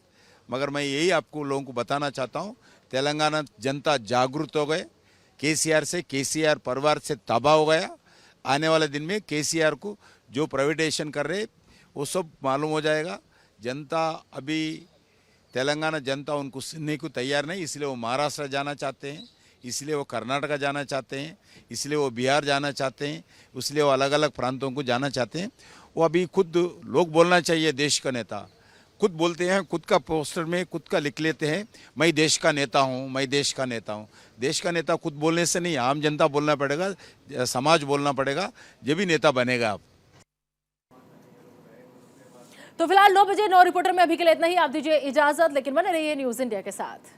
मगर मैं यही आपको लोगों को बताना चाहता हूँ, तेलंगाना जनता जागरूक हो गए, केसीआर से, केसीआर परिवार से तबाह हो गया। आने वाले दिन में केसीआर को जो प्राइवेटाइजेशन कर रहे वो सब मालूम हो जाएगा। जनता अभी तेलंगाना जनता उनको सुनने को तैयार नहीं, इसलिए वो महाराष्ट्र जाना चाहते हैं, इसलिए वो कर्नाटक जाना चाहते हैं, इसलिए वो बिहार जाना चाहते हैं, इसलिए वो अलग अलग प्रांतों को जाना चाहते हैं। वो अभी खुद लोग बोलना चाहिए, देश का नेता खुद बोलते हैं, खुद का पोस्टर में खुद का लिख लेते हैं, मैं देश का नेता हूँ, मैं देश का नेता हूँ। देश का नेता खुद बोलने से नहीं, आम जनता बोलना पड़ेगा, समाज बोलना पड़ेगा, जब भी नेता बनेगा आप। तो फिलहाल 9 बजे 9 रिपोर्टर में अभी के लिए इतना ही। आप दीजिए इजाजत, लेकिन बने रहिए न्यूज़ इंडिया के साथ।